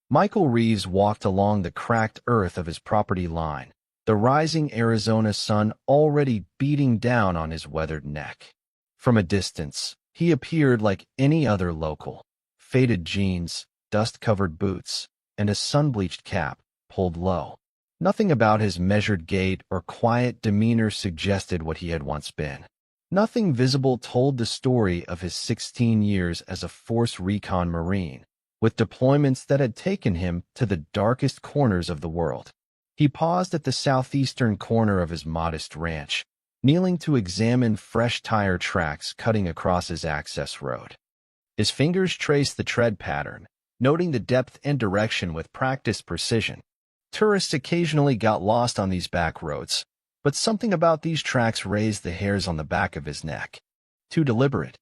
Michael Reeves walked along the cracked earth of his property line, the rising Arizona sun already beating down on his weathered neck. From a distance, he appeared like any other local. Faded jeans, dust-covered boots, and a sun-bleached cap pulled low. Nothing about his measured gait or quiet demeanor suggested what he had once been. Nothing visible told the story of his 16 years as a Force Recon Marine, with deployments that had taken him to the darkest corners of the world. He paused at the southeastern corner of his modest ranch, kneeling to examine fresh tire tracks cutting across his access road. His fingers traced the tread pattern, noting the depth and direction with practiced precision. Tourists occasionally got lost on these back roads, but something about these tracks raised the hairs on the back of his neck. Too deliberate.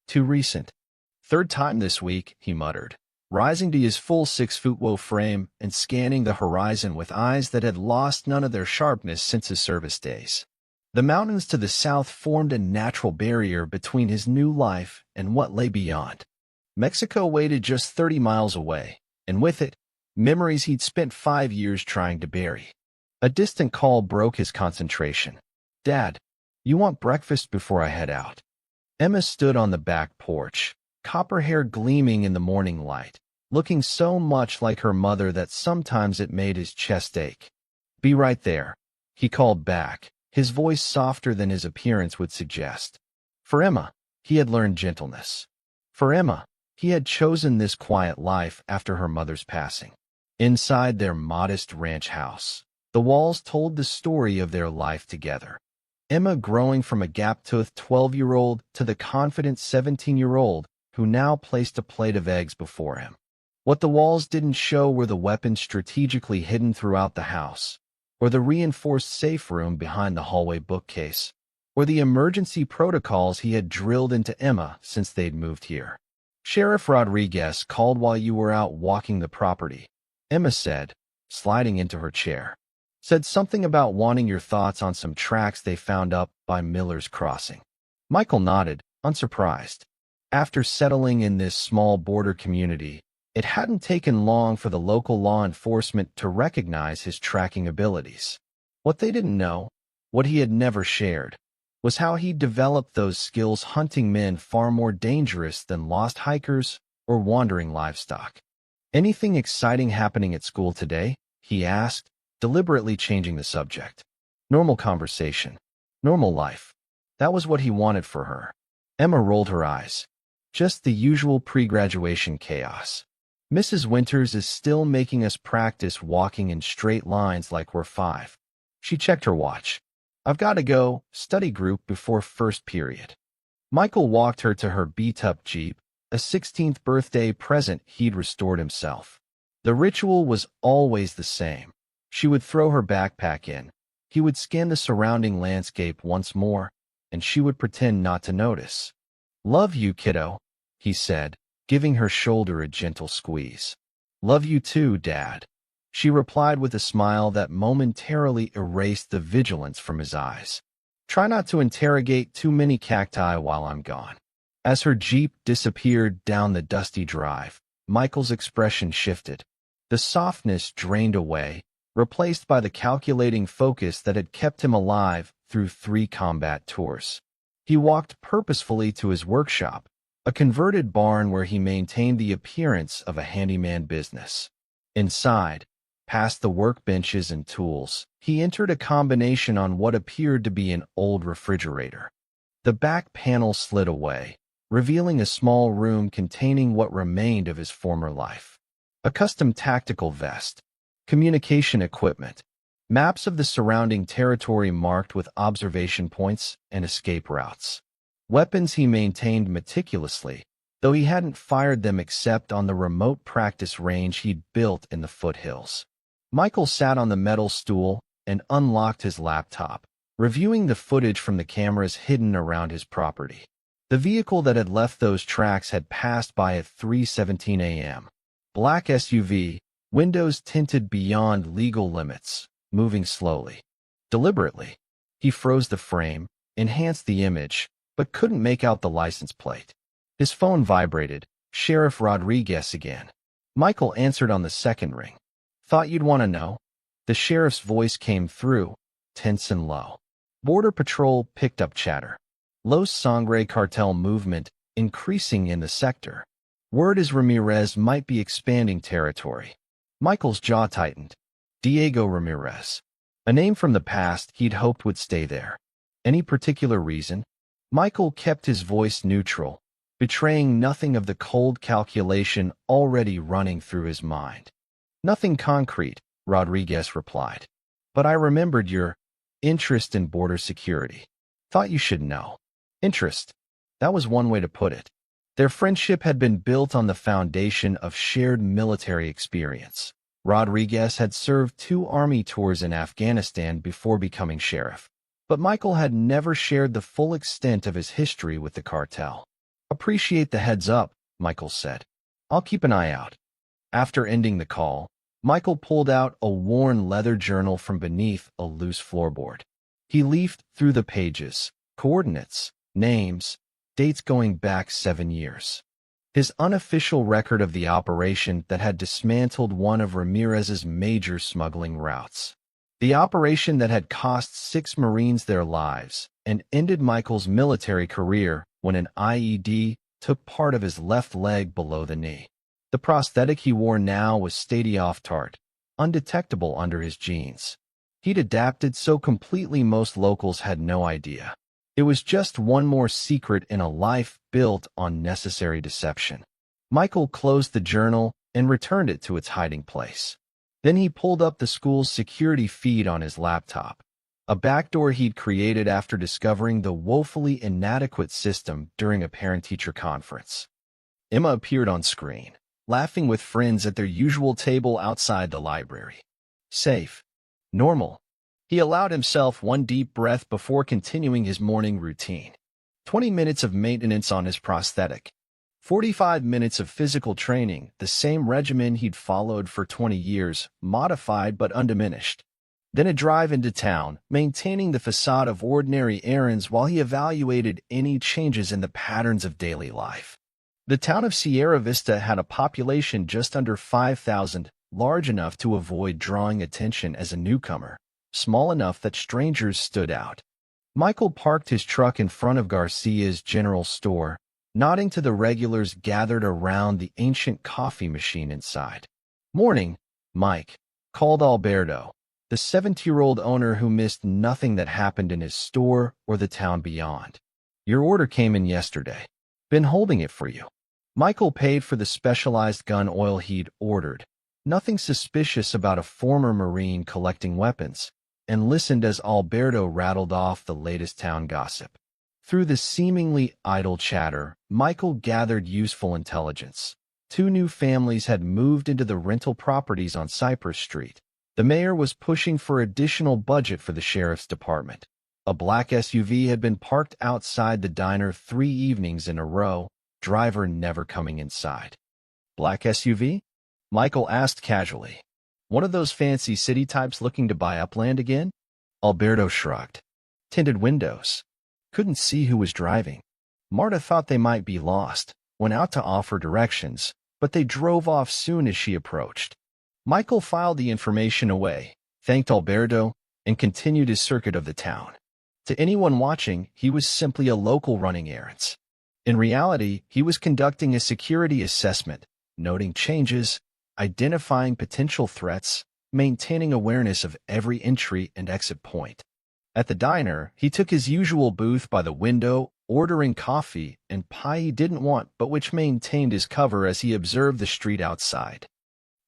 Too recent. "Third time this week," he muttered, rising to his full 6-foot frame and scanning the horizon with eyes that had lost none of their sharpness since his service days. The mountains to the south formed a natural barrier between his new life and what lay beyond. Mexico waited just 30 miles away, and with it, memories he'd spent 5 years trying to bury. A distant call broke his concentration. "Dad, you want breakfast before I head out?" Emma stood on the back porch, copper hair gleaming in the morning light, looking so much like her mother that sometimes it made his chest ache. "Be right there," he called back, his voice softer than his appearance would suggest. For Emma, he had learned gentleness. For Emma, he had chosen this quiet life after her mother's passing. Inside their modest ranch house, the walls told the story of their life together. Emma growing from a gap-toothed 12-year-old to the confident 17-year-old who now placed a plate of eggs before him. What the walls didn't show were the weapons strategically hidden throughout the house, or the reinforced safe room behind the hallway bookcase, or the emergency protocols he had drilled into Emma since they'd moved here. "Sheriff Rodriguez called while you were out walking the property," Emma said, sliding into her chair. "Said something about wanting your thoughts on some tracks they found up by Miller's Crossing." Michael nodded, unsurprised. After settling in this small border community, it hadn't taken long for the local law enforcement to recognize his tracking abilities. What they didn't know, what he had never shared, was how he developed those skills hunting men far more dangerous than lost hikers or wandering livestock. "Anything exciting happening at school today?" he asked, deliberately changing the subject. Normal conversation. Normal life. That was what he wanted for her. Emma rolled her eyes. "Just the usual pre-graduation chaos. Mrs. Winters is still making us practice walking in straight lines like we're 5. She checked her watch. "I've got to go, study group before first period." Michael walked her to her beat-up Jeep, a 16th birthday present he'd restored himself. The ritual was always the same. She would throw her backpack in. He would scan the surrounding landscape once more, and she would pretend not to notice. "Love you, kiddo," he said, giving her shoulder a gentle squeeze. "Love you too, Dad," she replied with a smile that momentarily erased the vigilance from his eyes. "Try not to interrogate too many cacti while I'm gone." As her Jeep disappeared down the dusty drive, Michael's expression shifted. The softness drained away, replaced by the calculating focus that had kept him alive through 3 combat tours. He walked purposefully to his workshop, a converted barn where he maintained the appearance of a handyman business. Inside, past the workbenches and tools, he entered a combination on what appeared to be an old refrigerator. The back panel slid away, revealing a small room containing what remained of his former life. A custom tactical vest, communication equipment, maps of the surrounding territory marked with observation points and escape routes. Weapons he maintained meticulously, though he hadn't fired them except on the remote practice range he'd built in the foothills. Michael sat on the metal stool and unlocked his laptop, reviewing the footage from the cameras hidden around his property. The vehicle that had left those tracks had passed by at 3:17 a.m. Black SUV, windows tinted beyond legal limits, moving slowly. Deliberately, he froze the frame, enhanced the image, but couldn't make out the license plate. His phone vibrated. Sheriff Rodriguez again. Michael answered on the second ring. Thought you'd want to know. The sheriff's voice came through, tense and low. Border Patrol picked up chatter. Los Sangre cartel movement increasing in the sector. Word is Ramirez might be expanding territory. Michael's jaw tightened. Diego Ramirez. A name from the past he'd hoped would stay there. Any particular reason? Michael kept his voice neutral, betraying nothing of the cold calculation already running through his mind. Nothing concrete, Rodriguez replied. But I remembered your interest in border security. Thought you should know. Interest. That was one way to put it. Their friendship had been built on the foundation of shared military experience. Rodriguez had served 2 army tours in Afghanistan before becoming sheriff. But Michael had never shared the full extent of his history with the cartel. Appreciate the heads up, Michael said. I'll keep an eye out. After ending the call, Michael pulled out a worn leather journal from beneath a loose floorboard. He leafed through the pages, coordinates, names, dates going back 7 years. His unofficial record of the operation that had dismantled one of Ramirez's major smuggling routes. The operation that had cost 6 Marines their lives and ended Michael's military career when an IED took part of his left leg below the knee. The prosthetic he wore now was state-of-the-art, undetectable under his jeans. He'd adapted so completely most locals had no idea. It was just one more secret in a life built on necessary deception. Michael closed the journal and returned it to its hiding place. Then he pulled up the school's security feed on his laptop, a backdoor he'd created after discovering the woefully inadequate system during a parent-teacher conference. Emma appeared on screen, laughing with friends at their usual table outside the library. Safe. Normal. He allowed himself one deep breath before continuing his morning routine. 20 minutes of maintenance on his prosthetic. 45 minutes of physical training, the same regimen he'd followed for 20 years, modified but undiminished. Then a drive into town, maintaining the facade of ordinary errands while he evaluated any changes in the patterns of daily life. The town of Sierra Vista had a population just under 5,000, large enough to avoid drawing attention as a newcomer, small enough that strangers stood out. Michael parked his truck in front of Garcia's general store, nodding to the regulars gathered around the ancient coffee machine inside. "Morning, Mike," called Alberto, the 70-year-old owner who missed nothing that happened in his store or the town beyond. "Your order came in yesterday. Been holding it for you." Michael paid for the specialized gun oil he'd ordered, nothing suspicious about a former Marine collecting weapons, and listened as Alberto rattled off the latest town gossip. Through the seemingly idle chatter, Michael gathered useful intelligence. 2 new families had moved into the rental properties on Cypress Street. The mayor was pushing for additional budget for the sheriff's department. A black SUV had been parked outside the diner 3 evenings in a row, driver never coming inside. "Black SUV?" Michael asked casually. "One of those fancy city types looking to buy up land again?" Alberto shrugged. "Tinted windows. Couldn't see who was driving. Marta thought they might be lost, went out to offer directions, but they drove off soon as she approached." Michael filed the information away, thanked Alberto, and continued his circuit of the town. To anyone watching, he was simply a local running errands. In reality, he was conducting a security assessment, noting changes, identifying potential threats, maintaining awareness of every entry and exit point. At the diner, he took his usual booth by the window, ordering coffee and pie he didn't want but which maintained his cover as he observed the street outside.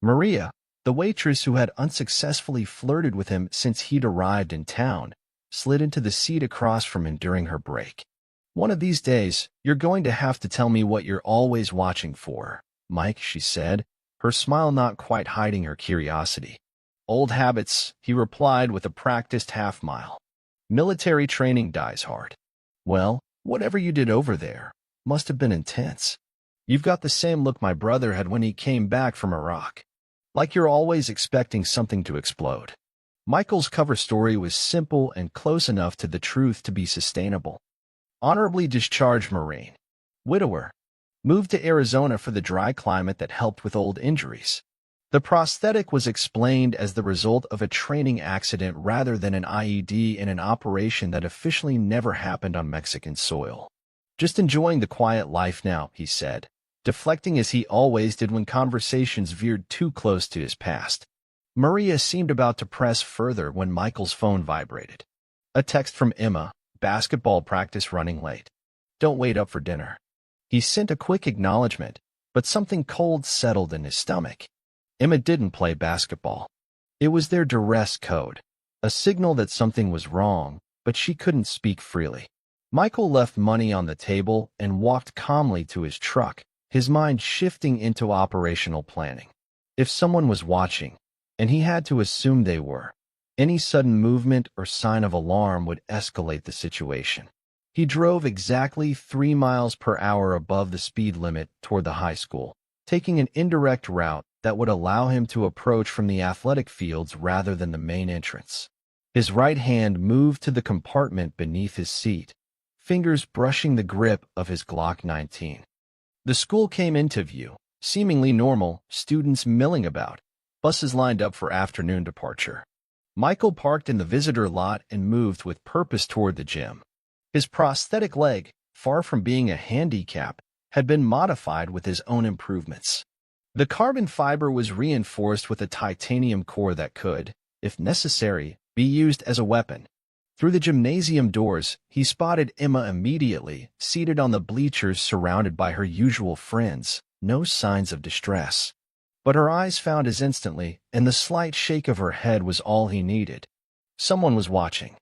Maria, the waitress who had unsuccessfully flirted with him since he'd arrived in town, slid into the seat across from him during her break. "One of these days, you're going to have to tell me what you're always watching for, Mike," she said, her smile not quite hiding her curiosity. "Old habits," he replied with a practiced half-mile. "Military training dies hard." "Well, whatever you did over there must have been intense. You've got the same look my brother had when he came back from Iraq. Like you're always expecting something to explode." Michael's cover story was simple and close enough to the truth to be sustainable. Honorably discharged Marine. Widower. Moved to Arizona for the dry climate that helped with old injuries. The prosthetic was explained as the result of a training accident rather than an IED in an operation that officially never happened on Mexican soil. Just enjoying the quiet life now, he said, deflecting as he always did when conversations veered too close to his past. Maria seemed about to press further when Michael's phone vibrated. A text from Emma, basketball practice running late. Don't wait up for dinner. He sent a quick acknowledgement, but something cold settled in his stomach. Emma didn't play basketball. It was their duress code, a signal that something was wrong, but she couldn't speak freely. Michael left money on the table and walked calmly to his truck, his mind shifting into operational planning. If someone was watching, and he had to assume they were, any sudden movement or sign of alarm would escalate the situation. He drove exactly 3 miles per hour above the speed limit toward the high school, taking an indirect route that would allow him to approach from the athletic fields rather than the main entrance. His right hand moved to the compartment beneath his seat, fingers brushing the grip of his Glock 19. The school came into view, seemingly normal, students milling about, buses lined up for afternoon departure. Michael parked in the visitor lot and moved with purpose toward the gym. His prosthetic leg, far from being a handicap, had been modified with his own improvements. The carbon fiber was reinforced with a titanium core that could, if necessary, be used as a weapon. Through the gymnasium doors, he spotted Emma immediately, seated on the bleachers surrounded by her usual friends, no signs of distress. But her eyes found his instantly, and the slight shake of her head was all he needed. Someone was watching.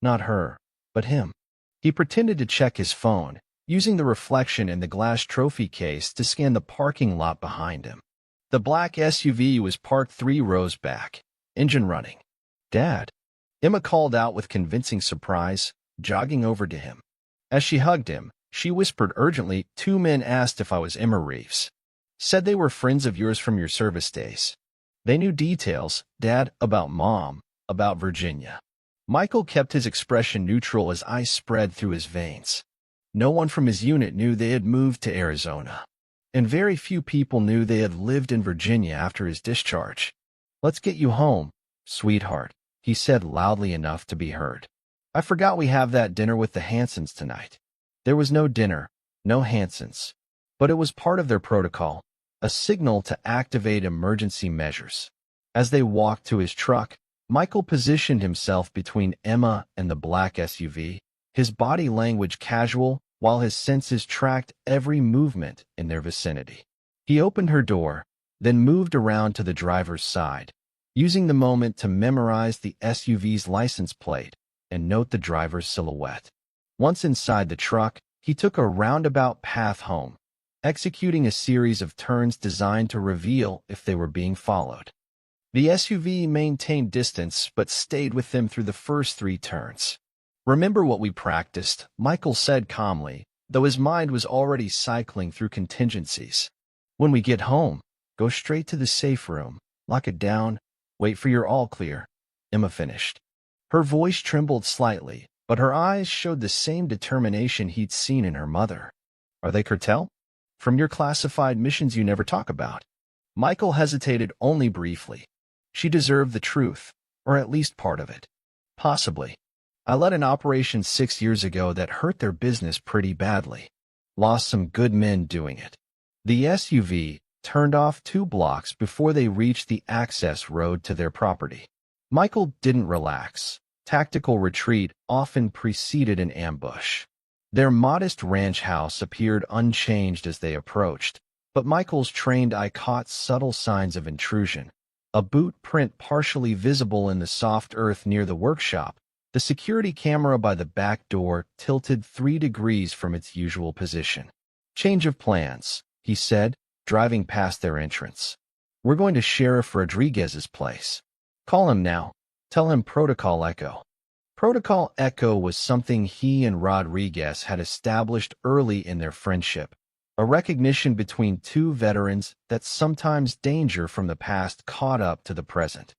Not her, but him. He pretended to check his phone, using the reflection in the glass trophy case to scan the parking lot behind him. The black SUV was parked 3 rows back, engine running. "Dad," Emma called out with convincing surprise, jogging over to him. As she hugged him, she whispered urgently, "2 men asked if I was Emma Reeves. Said they were friends of yours from your service days. They knew details, Dad, about Mom, about Virginia." Michael kept his expression neutral as ice spread through his veins. No one from his unit knew they had moved to Arizona, and very few people knew they had lived in Virginia after his discharge. "Let's get you home, sweetheart," he said loudly enough to be heard. "I forgot we have that dinner with the Hansons tonight." There was no dinner, no Hansons, but it was part of their protocol, a signal to activate emergency measures. As they walked to his truck, Michael positioned himself between Emma and the black SUV, his body language casual, while his senses tracked every movement in their vicinity. He opened her door, then moved around to the driver's side, using the moment to memorize the SUV's license plate and note the driver's silhouette. Once inside the truck, he took a roundabout path home, executing a series of turns designed to reveal if they were being followed. The SUV maintained distance but stayed with them through the first 3 turns. "Remember what we practiced," Michael said calmly, though his mind was already cycling through contingencies. "When we get home, go straight to the safe room, lock it down, wait for your all clear," Emma finished. Her voice trembled slightly, but her eyes showed the same determination he'd seen in her mother. "Are they Cartel? From your classified missions you never talk about?" Michael hesitated only briefly. She deserved the truth, or at least part of it. "Possibly. I led an operation 6 years ago that hurt their business pretty badly. Lost some good men doing it." The SUV turned off 2 blocks before they reached the access road to their property. Michael didn't relax. Tactical retreat often preceded an ambush. Their modest ranch house appeared unchanged as they approached, but Michael's trained eye caught subtle signs of intrusion. A boot print partially visible in the soft earth near the workshop, the security camera by the back door tilted 3 degrees from its usual position. "Change of plans," he said, driving past their entrance. "We're going to Sheriff Rodriguez's place. Call him now. Tell him Protocol Echo." Protocol Echo was something he and Rodriguez had established early in their friendship, a recognition between 2 veterans that sometimes danger from the past caught up to the present.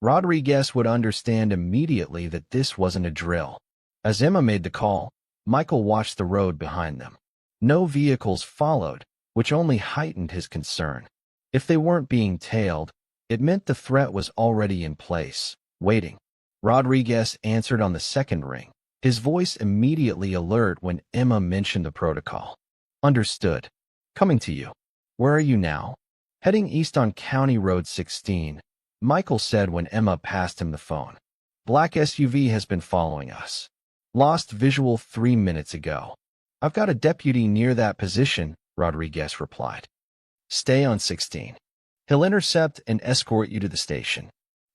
Rodriguez would understand immediately that this wasn't a drill. As Emma made the call, Michael watched the road behind them. No vehicles followed, which only heightened his concern. If they weren't being tailed, it meant the threat was already in place, waiting. Rodriguez answered on the second ring, his voice immediately alert when Emma mentioned the protocol. Understood. Coming to you. Where are you now? Heading east on County Road 16, Michael said when Emma passed him the phone. Black SUV has been following us. Lost visual 3 minutes ago. I've got a deputy near that position, Rodriguez replied. Stay on 16. He'll intercept and escort you to the station.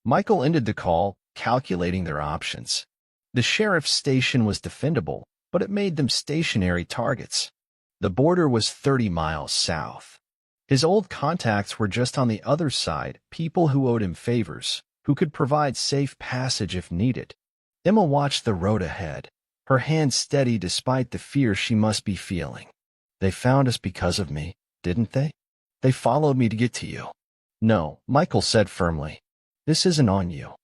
Michael ended the call, calculating their options. The sheriff's station was defendable, but it made them stationary targets. The border was 30 miles south. His old contacts were just on the other side, people who owed him favors, who could provide safe passage if needed. Emma watched the road ahead, her hand steady despite the fear she must be feeling. They found us because of me, didn't they? They followed me to get to you. No, Michael said firmly. This isn't on you.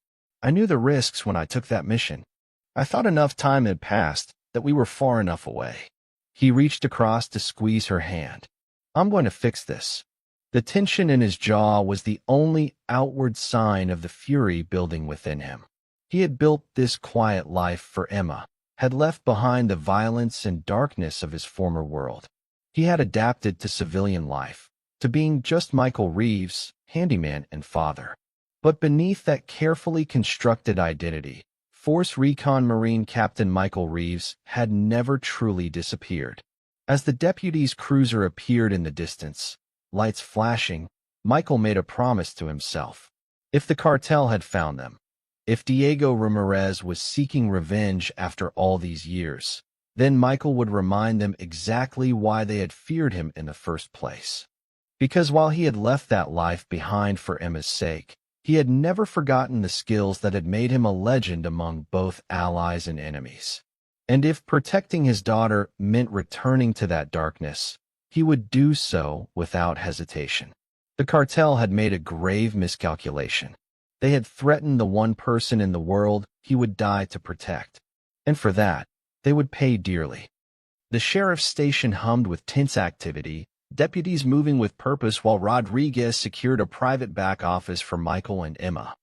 I knew the risks when I took that mission. I thought enough time had passed, that we were far enough away. He reached across to squeeze her hand. I'm going to fix this. The tension in his jaw was the only outward sign of the fury building within him. He had built this quiet life for Emma, had left behind the violence and darkness of his former world. He had adapted to civilian life, to being just Michael Reeves, handyman and father. But beneath that carefully constructed identity, Force Recon Marine Captain Michael Reeves had never truly disappeared. As the deputy's cruiser appeared in the distance, lights flashing, Michael made a promise to himself. If the cartel had found them, if Diego Ramirez was seeking revenge after all these years, then Michael would remind them exactly why they had feared him in the first place. Because while he had left that life behind for Emma's sake, he had never forgotten the skills that had made him a legend among both allies and enemies. And if protecting his daughter meant returning to that darkness, he would do so without hesitation. The cartel had made a grave miscalculation. They had threatened the one person in the world he would die to protect. And for that, they would pay dearly. The sheriff's station hummed with tense activity, deputies moving with purpose while Rodriguez secured a private back office for Michael and Emma.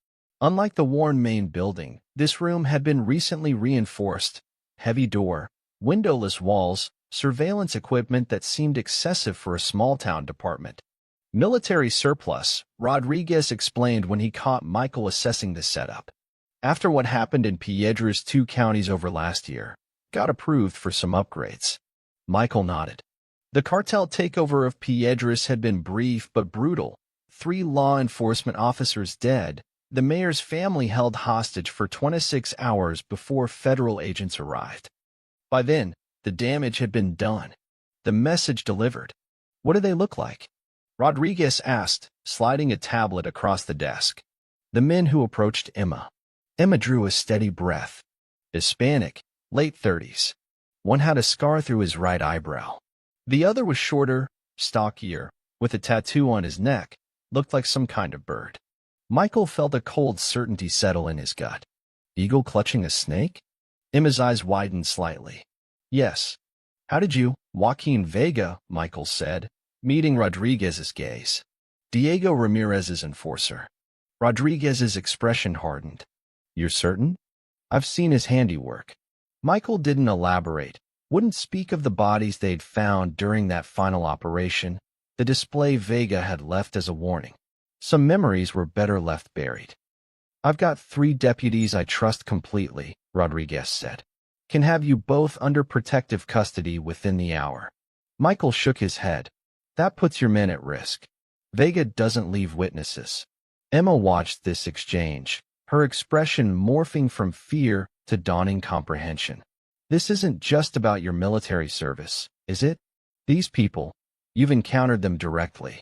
Unlike the worn main building, this room had been recently reinforced. Heavy door, windowless walls, surveillance equipment that seemed excessive for a small-town department. Military surplus, Rodriguez explained when he caught Michael assessing the setup. After what happened in Piedra's 2 counties over last year, got approved for some upgrades. Michael nodded. The cartel takeover of Piedras had been brief but brutal. 3 law enforcement officers dead, the mayor's family held hostage for 26 hours before federal agents arrived. By then, the damage had been done. The message delivered. What do they look like? Rodriguez asked, sliding a tablet across the desk. The men who approached Emma. Emma drew a steady breath. Hispanic, late 30s. One had a scar through his right eyebrow. The other was shorter, stockier, with a tattoo on his neck, looked like some kind of bird. Michael felt a cold certainty settle in his gut. Eagle clutching a snake? Emma's eyes widened slightly. Yes. How did you, Joaquin Vega, Michael said, meeting Rodriguez's gaze. Diego Ramirez's enforcer. Rodriguez's expression hardened. You're certain? I've seen his handiwork. Michael didn't elaborate, wouldn't speak of the bodies they'd found during that final operation, the display Vega had left as a warning. Some memories were better left buried. I've got 3 deputies I trust completely, Rodriguez said. Can have you both under protective custody within the hour. Michael shook his head. That puts your men at risk. Vega doesn't leave witnesses. Emma watched this exchange, her expression morphing from fear to dawning comprehension. This isn't just about your military service, is it? These people, you've encountered them directly.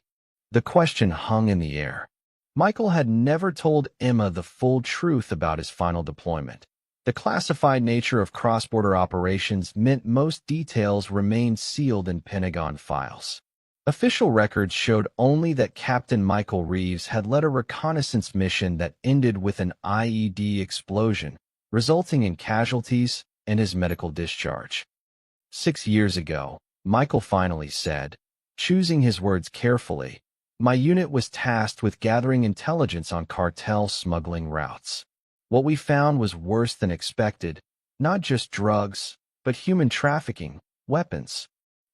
The question hung in the air. Michael had never told Emma the full truth about his final deployment. The classified nature of cross-border operations meant most details remained sealed in Pentagon files. Official records showed only that Captain Michael Reeves had led a reconnaissance mission that ended with an IED explosion, resulting in casualties and his medical discharge. 6 years ago, Michael finally said, Choosing his words carefully, my unit was tasked with gathering intelligence on cartel smuggling routes. What we found was worse than expected, not just drugs, but human trafficking, weapons.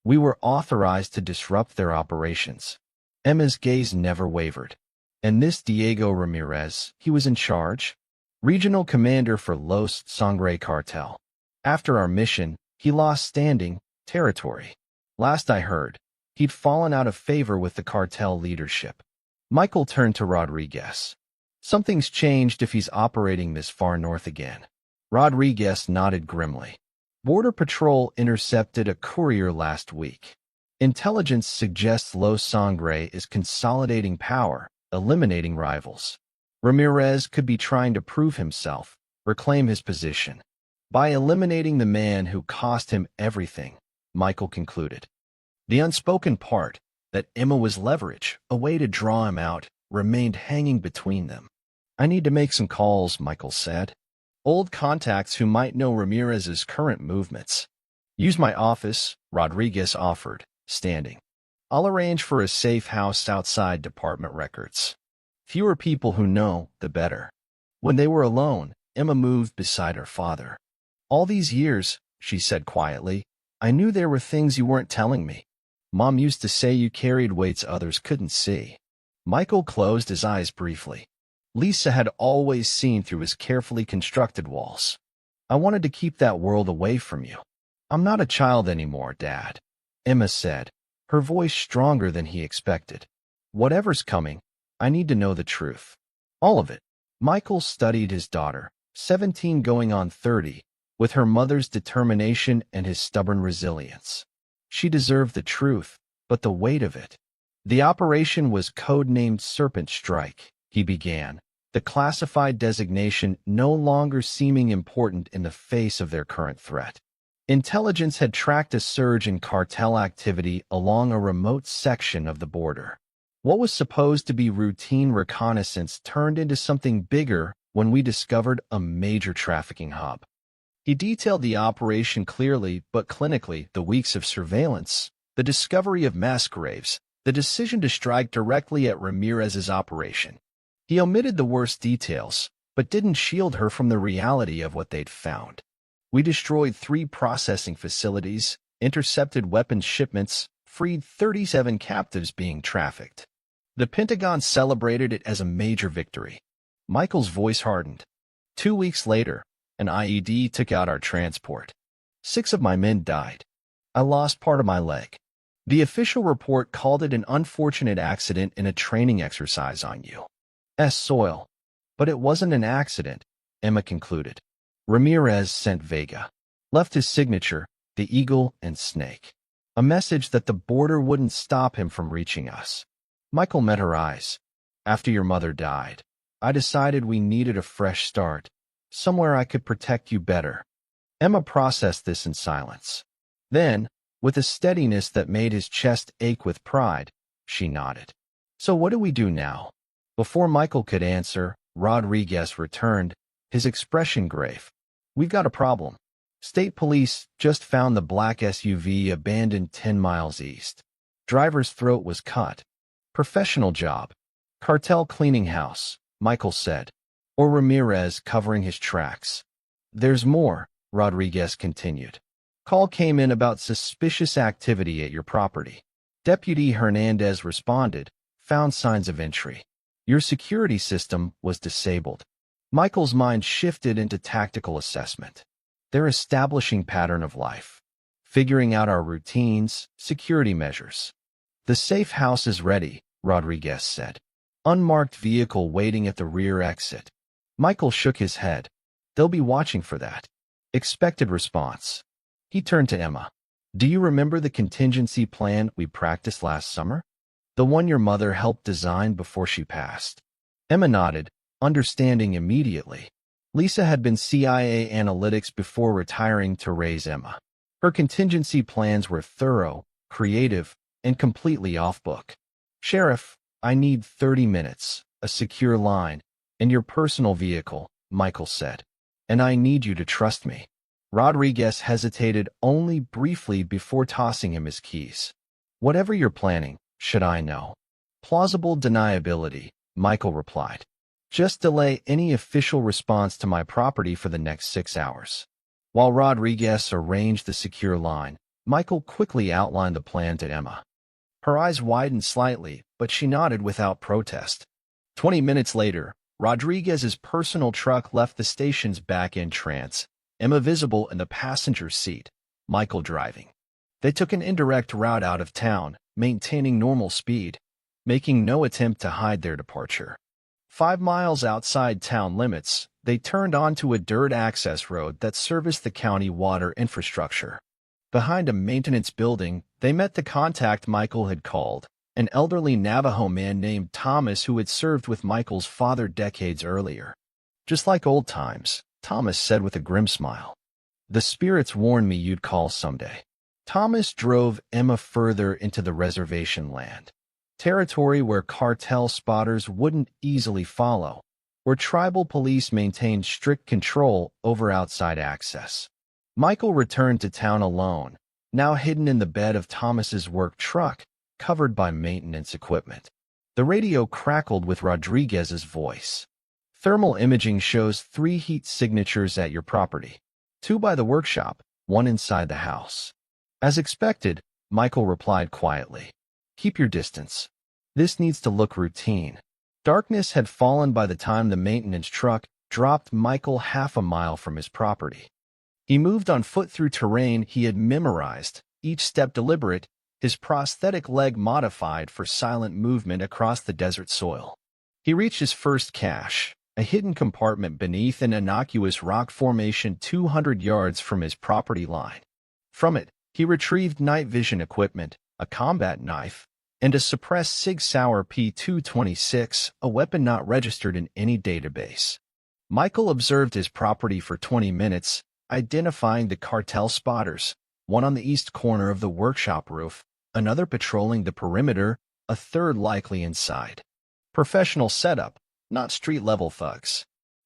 We were authorized to disrupt their operations. Emma's gaze never wavered. And this Diego Ramirez, he was in charge? Regional commander for Los Sangre Cartel. After our mission, he lost standing, territory. Last I heard, he'd fallen out of favor with the cartel leadership. Michael turned to Rodriguez. Something's changed if he's operating this far north again. Rodriguez nodded grimly. Border Patrol intercepted a courier last week. Intelligence suggests Los Sangre is consolidating power, eliminating rivals. Ramirez could be trying to prove himself, reclaim his position. By eliminating the man who cost him everything, Michael concluded. The unspoken part, that Emma was leverage, a way to draw him out, remained hanging between them. I need to make some calls, Michael said. Old contacts who might know Ramirez's current movements. Use my office, Rodriguez offered, standing. I'll arrange for a safe house outside department records. Fewer people who know, the better. When they were alone, Emma moved beside her father. All these years, she said quietly, I knew there were things you weren't telling me. Mom used to say you carried weights others couldn't see. Michael closed his eyes briefly. Lisa had always seen through his carefully constructed walls. I wanted to keep that world away from you. I'm not a child anymore, Dad, Emma said, her voice stronger than he expected. Whatever's coming, I need to know the truth. All of it. Michael studied his daughter, 17 going on 30, with her mother's determination and his stubborn resilience. She deserved the truth, but the weight of it. The operation was codenamed Serpent Strike, he began, the classified designation no longer seeming important in the face of their current threat. Intelligence had tracked a surge in cartel activity along a remote section of the border. What was supposed to be routine reconnaissance turned into something bigger when we discovered a major trafficking hub. He detailed the operation clearly but clinically, the weeks of surveillance, the discovery of mass graves, the decision to strike directly at Ramirez's operation. He omitted the worst details, but didn't shield her from the reality of what they'd found. We destroyed 3 processing facilities, intercepted weapons shipments, freed 37 captives being trafficked. The Pentagon celebrated it as a major victory. Michael's voice hardened. 2 weeks later, an IED took out our transport. 6 of my men died. I lost part of my leg. The official report called it an unfortunate accident in a training exercise on U.S. soil. But it wasn't an accident, Emma concluded. Ramirez sent Vega. Left his signature, the eagle and snake. A message that the border wouldn't stop him from reaching us. Michael met her eyes. After your mother died, I decided we needed a fresh start. Somewhere I could protect you better. Emma processed this in silence. Then, with a steadiness that made his chest ache with pride, she nodded. So what do we do now? Before Michael could answer, Rodriguez returned, his expression grave. We've got a problem. State police just found the black SUV abandoned 10 miles east. Driver's throat was cut. Professional job. Cartel cleaning house, Michael said. Or Ramirez covering his tracks. There's more, Rodriguez continued. Call came in about suspicious activity at your property. Deputy Hernandez responded, found signs of entry. Your security system was disabled. Michael's mind shifted into tactical assessment. Their establishing pattern of life. Figuring out our routines, security measures. The safe house is ready, Rodriguez said. Unmarked vehicle waiting at the rear exit. Michael shook his head. They'll be watching for that. Expected response. He turned to Emma. Do you remember the contingency plan we practiced last summer? The one your mother helped design before she passed. Emma nodded, understanding immediately. Lisa had been CIA analytics before retiring to raise Emma. Her contingency plans were thorough, creative, and completely off-book. Sheriff, I need 30 minutes, a secure line, and your personal vehicle, Michael said. And I need you to trust me. Rodriguez hesitated only briefly before tossing him his keys. Whatever you're planning, should I know? Plausible deniability, Michael replied. Just delay any official response to my property for the next 6 hours. While Rodriguez arranged the secure line, Michael quickly outlined the plan to Emma. Her eyes widened slightly, but she nodded without protest. 20 minutes later, Rodriguez's personal truck left the station's back entrance, Emma visible in the passenger seat, Michael driving. They took an indirect route out of town, maintaining normal speed, making no attempt to hide their departure. 5 miles outside town limits, they turned onto a dirt access road that serviced the county water infrastructure. Behind a maintenance building, they met the contact Michael had called, an elderly Navajo man named Thomas who had served with Michael's father decades earlier. Just like old times, Thomas said with a grim smile. The spirits warned me you'd call someday. Thomas drove Emma further into the reservation land, territory where cartel spotters wouldn't easily follow, where tribal police maintained strict control over outside access. Michael returned to town alone, now hidden in the bed of Thomas's work truck, covered by maintenance equipment. The radio crackled with Rodriguez's voice. Thermal imaging shows 3 heat signatures at your property, 2 by the workshop, 1 inside the house. As expected, Michael replied quietly. Keep your distance. This needs to look routine. Darkness had fallen by the time the maintenance truck dropped Michael half a mile from his property. He moved on foot through terrain he had memorized, each step deliberate, his prosthetic leg modified for silent movement across the desert soil. He reached his first cache, a hidden compartment beneath an innocuous rock formation 200 yards from his property line. From it, he retrieved night vision equipment, a combat knife, and a suppressed Sig Sauer P226, a weapon not registered in any database. Michael observed his property for 20 minutes, identifying the cartel spotters, one on the east corner of the workshop roof, another patrolling the perimeter, a third likely inside. Professional setup, not street-level thugs.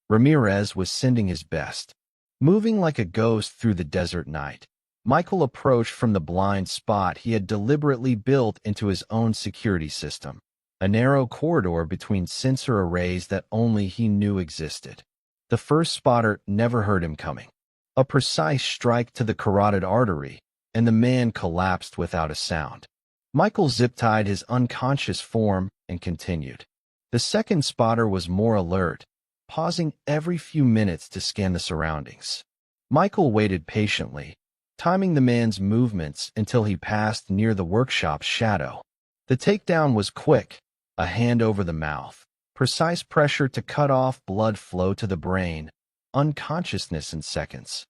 Ramirez was sending his best. Moving like a ghost through the desert night, Michael approached from the blind spot he had deliberately built into his own security system, a narrow corridor between sensor arrays that only he knew existed. The first spotter never heard him coming. A precise strike to the carotid artery, and the man collapsed without a sound. Michael zip-tied his unconscious form and continued. The second spotter was more alert, pausing every few minutes to scan the surroundings. Michael waited patiently, timing the man's movements until he passed near the workshop's shadow. The takedown was quick, a hand over the mouth, precise pressure to cut off blood flow to the brain, unconsciousness in seconds.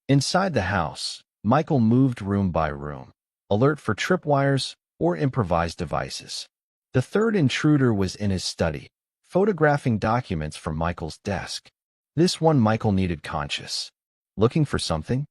Inside the house, Michael moved room by room, alert for tripwires or improvised devices. The third intruder was in his study, photographing documents from Michael's desk. This one Michael needed conscious. Looking for something?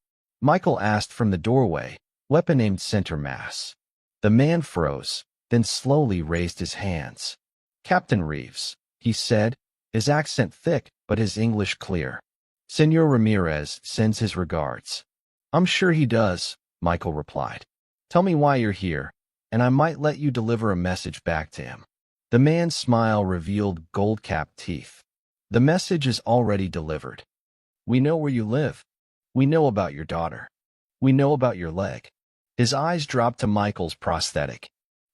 Michael asked from the doorway, weapon aimed center mass. The man froze, then slowly raised his hands. Captain Reeves, he said, his accent thick but his English clear. Senor Ramirez sends his regards. I'm sure he does, Michael replied. Tell me why you're here, and I might let you deliver a message back to him. The man's smile revealed gold-capped teeth. The message is already delivered. We know where you live. We know about your daughter. We know about your leg. His eyes dropped to Michael's prosthetic.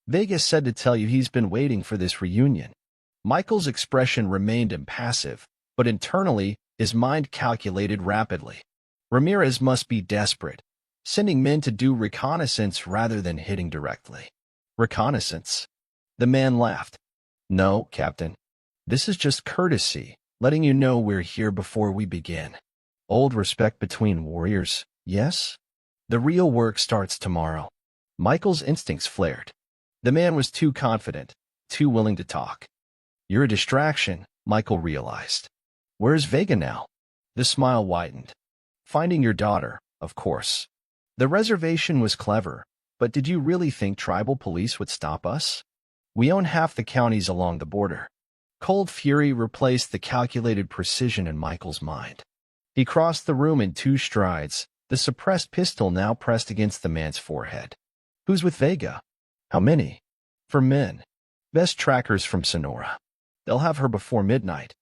Vegas said to tell you he's been waiting for this reunion. Michael's expression remained impassive, but internally, his mind calculated rapidly. Ramirez must be desperate, sending men to do reconnaissance rather than hitting directly. Reconnaissance? The man laughed. No, Captain. This is just courtesy, letting you know we're here before we begin. Old respect between warriors, yes? The real work starts tomorrow. Michael's instincts flared. The man was too confident, too willing to talk. You're a distraction, Michael realized. Where's Vega now? The smile widened. Finding your daughter, of course. The reservation was clever, but did you really think tribal police would stop us? We own half the counties along the border. Cold fury replaced the calculated precision in Michael's mind. He crossed the room in 2 strides, the suppressed pistol now pressed against the man's forehead. Who's with Vega? How many? For men. Best trackers from Sonora. They'll have her before midnight.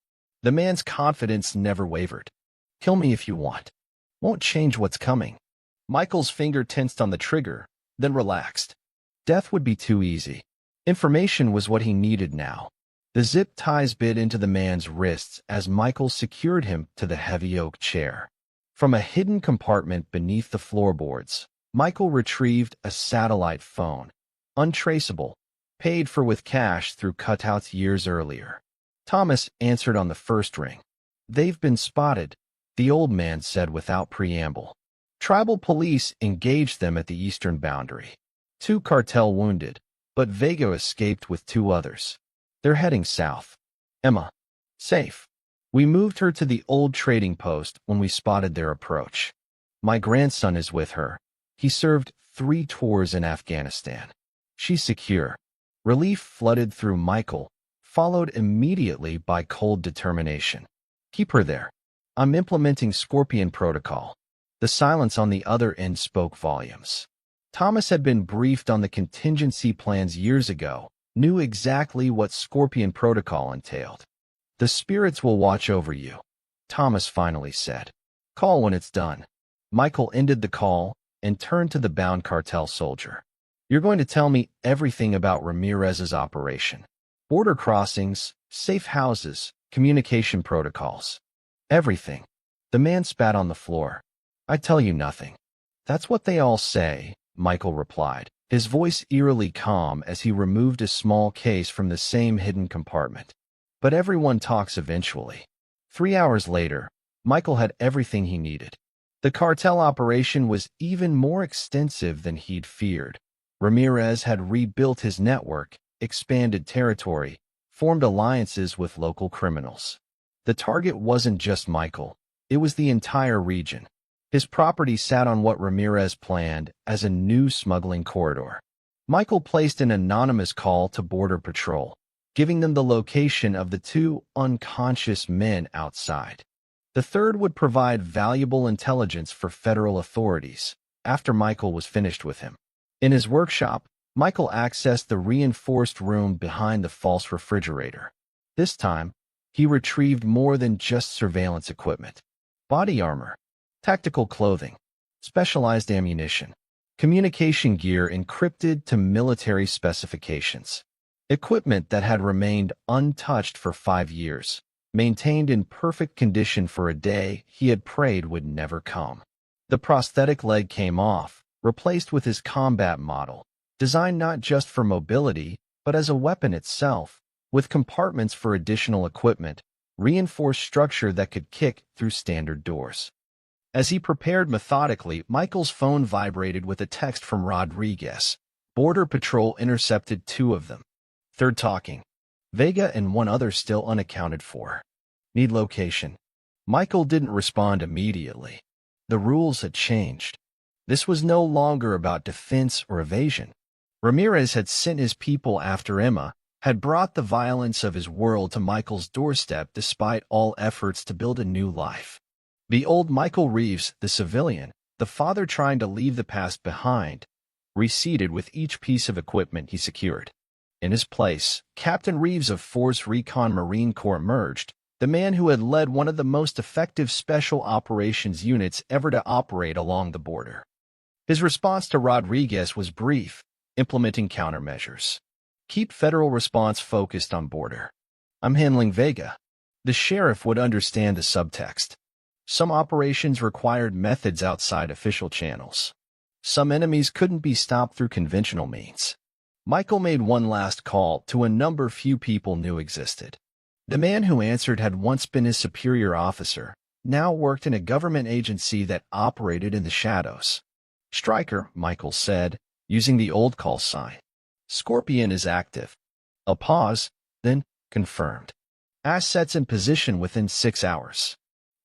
The man's confidence never wavered. Kill me if you want. Won't change what's coming. Michael's finger tensed on the trigger, then relaxed. Death would be too easy. Information was what he needed now. The zip ties bit into the man's wrists as Michael secured him to the heavy oak chair. From a hidden compartment beneath the floorboards, Michael retrieved a satellite phone. Untraceable, paid for with cash through cutouts years earlier. Thomas answered on the first ring. They've been spotted, the old man said without preamble. Tribal police engaged them at the eastern boundary. 2 cartel wounded, but Vega escaped with 2 others. They're heading south. Emma. Safe. We moved her to the old trading post when we spotted their approach. My grandson is with her. He served 3 tours in Afghanistan. She's secure. Relief flooded through Michael, followed immediately by cold determination. Keep her there. I'm implementing Scorpion protocol. The silence on the other end spoke volumes. Thomas had been briefed on the contingency plans years ago, knew exactly what Scorpion protocol entailed. The spirits will watch over you, Thomas finally said. Call when it's done. Michael ended the call and turned to the bound cartel soldier. You're going to tell me everything about Ramirez's operation. Border crossings, safe houses, communication protocols. Everything. The man spat on the floor. I tell you nothing. That's what they all say, Michael replied, his voice eerily calm as he removed a small case from the same hidden compartment. But everyone talks eventually. 3 hours later, Michael had everything he needed. The cartel operation was even more extensive than he'd feared. Ramirez had rebuilt his network, expanded territory, formed alliances with local criminals. The target wasn't just Michael. It was the entire region. His property sat on what Ramirez planned as a new smuggling corridor. Michael placed an anonymous call to Border Patrol, giving them the location of the 2 unconscious men outside. The third would provide valuable intelligence for federal authorities after Michael was finished with him. In his workshop, Michael accessed the reinforced room behind the false refrigerator. This time, he retrieved more than just surveillance equipment. Body armor, tactical clothing, specialized ammunition, communication gear encrypted to military specifications. Equipment that had remained untouched for 5 years, maintained in perfect condition for a day he had prayed would never come. The prosthetic leg came off, replaced with his combat model, designed not just for mobility, but as a weapon itself, with compartments for additional equipment, reinforced structure that could kick through standard doors. As he prepared methodically, Michael's phone vibrated with a text from Rodriguez. Border Patrol intercepted 2 of them. Third talking. Vega and 1 other still unaccounted for. Need location. Michael didn't respond immediately. The rules had changed. This was no longer about defense or evasion. Ramirez had sent his people after Emma, had brought the violence of his world to Michael's doorstep despite all efforts to build a new life. The old Michael Reeves, the civilian, the father trying to leave the past behind, receded with each piece of equipment he secured. In his place, Captain Reeves of Force Recon Marine Corps emerged, the man who had led one of the most effective special operations units ever to operate along the border. His response to Rodriguez was brief, implementing countermeasures. Keep federal response focused on border. I'm handling Vega. The sheriff would understand the subtext. Some operations required methods outside official channels. Some enemies couldn't be stopped through conventional means. Michael made one last call to a number few people knew existed. The man who answered had once been his superior officer, now worked in a government agency that operated in the shadows. Stryker, Michael said, using the old call sign. Scorpion is active. A pause, then confirmed. Assets in position within 6 hours.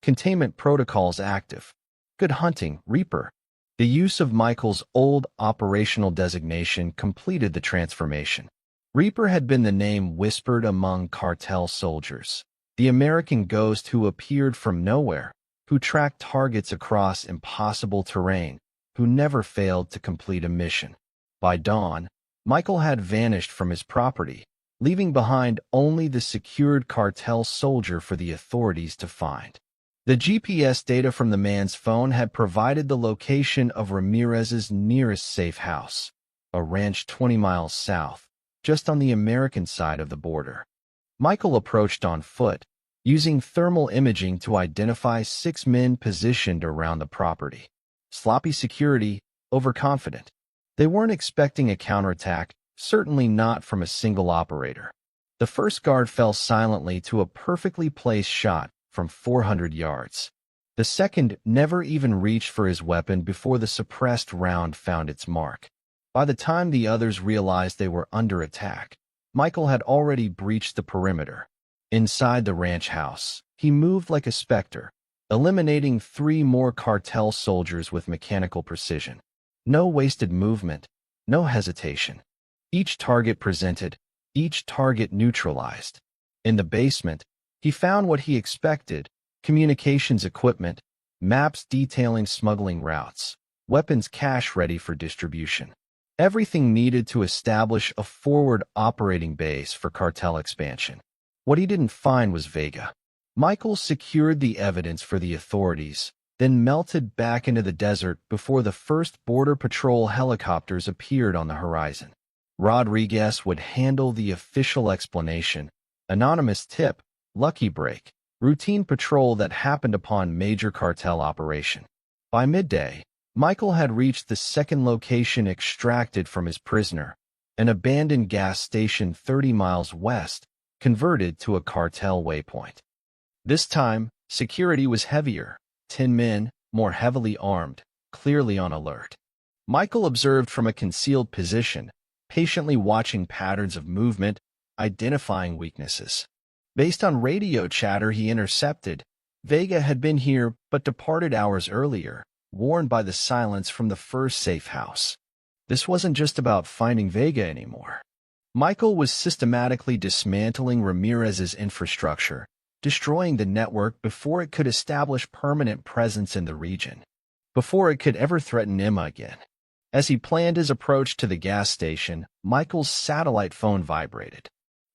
Containment protocols active. Good hunting, Reaper. The use of Michael's old operational designation completed the transformation. Reaper had been the name whispered among cartel soldiers, the American ghost who appeared from nowhere, who tracked targets across impossible terrain, who never failed to complete a mission. By dawn, Michael had vanished from his property, leaving behind only the secured cartel soldier for the authorities to find. The GPS data from the man's phone had provided the location of Ramirez's nearest safe house, a ranch 20 miles south, just on the American side of the border. Michael approached on foot, using thermal imaging to identify 6 men positioned around the property. Sloppy security, overconfident. They weren't expecting a counterattack, certainly not from a single operator. The first guard fell silently to a perfectly placed shot from 400 yards. The second never even reached for his weapon before the suppressed round found its mark. By the time the others realized they were under attack, Michael had already breached the perimeter. Inside the ranch house, he moved like a specter, eliminating 3 more cartel soldiers with mechanical precision. No wasted movement, no hesitation. Each target presented, each target neutralized. In the basement, he found what he expected: communications equipment, maps detailing smuggling routes, weapons cache ready for distribution. Everything needed to establish a forward operating base for cartel expansion. What he didn't find was Vega. Michael secured the evidence for the authorities, then melted back into the desert before the first Border Patrol helicopters appeared on the horizon. Rodriguez would handle the official explanation: anonymous tip, lucky break, routine patrol that happened upon major cartel operation. By midday, Michael had reached the second location extracted from his prisoner, an abandoned gas station 30 miles west, converted to a cartel waypoint. This time, security was heavier: 10 men, more heavily armed, clearly on alert. Michael observed from a concealed position, patiently watching patterns of movement, identifying weaknesses. Based on radio chatter he intercepted, Vega had been here but departed hours earlier, warned by the silence from the first safe house. This wasn't just about finding Vega anymore. Michael was systematically dismantling Ramirez's infrastructure, destroying the network before it could establish permanent presence in the region, before it could ever threaten Emma again. As he planned his approach to the gas station, Michael's satellite phone vibrated.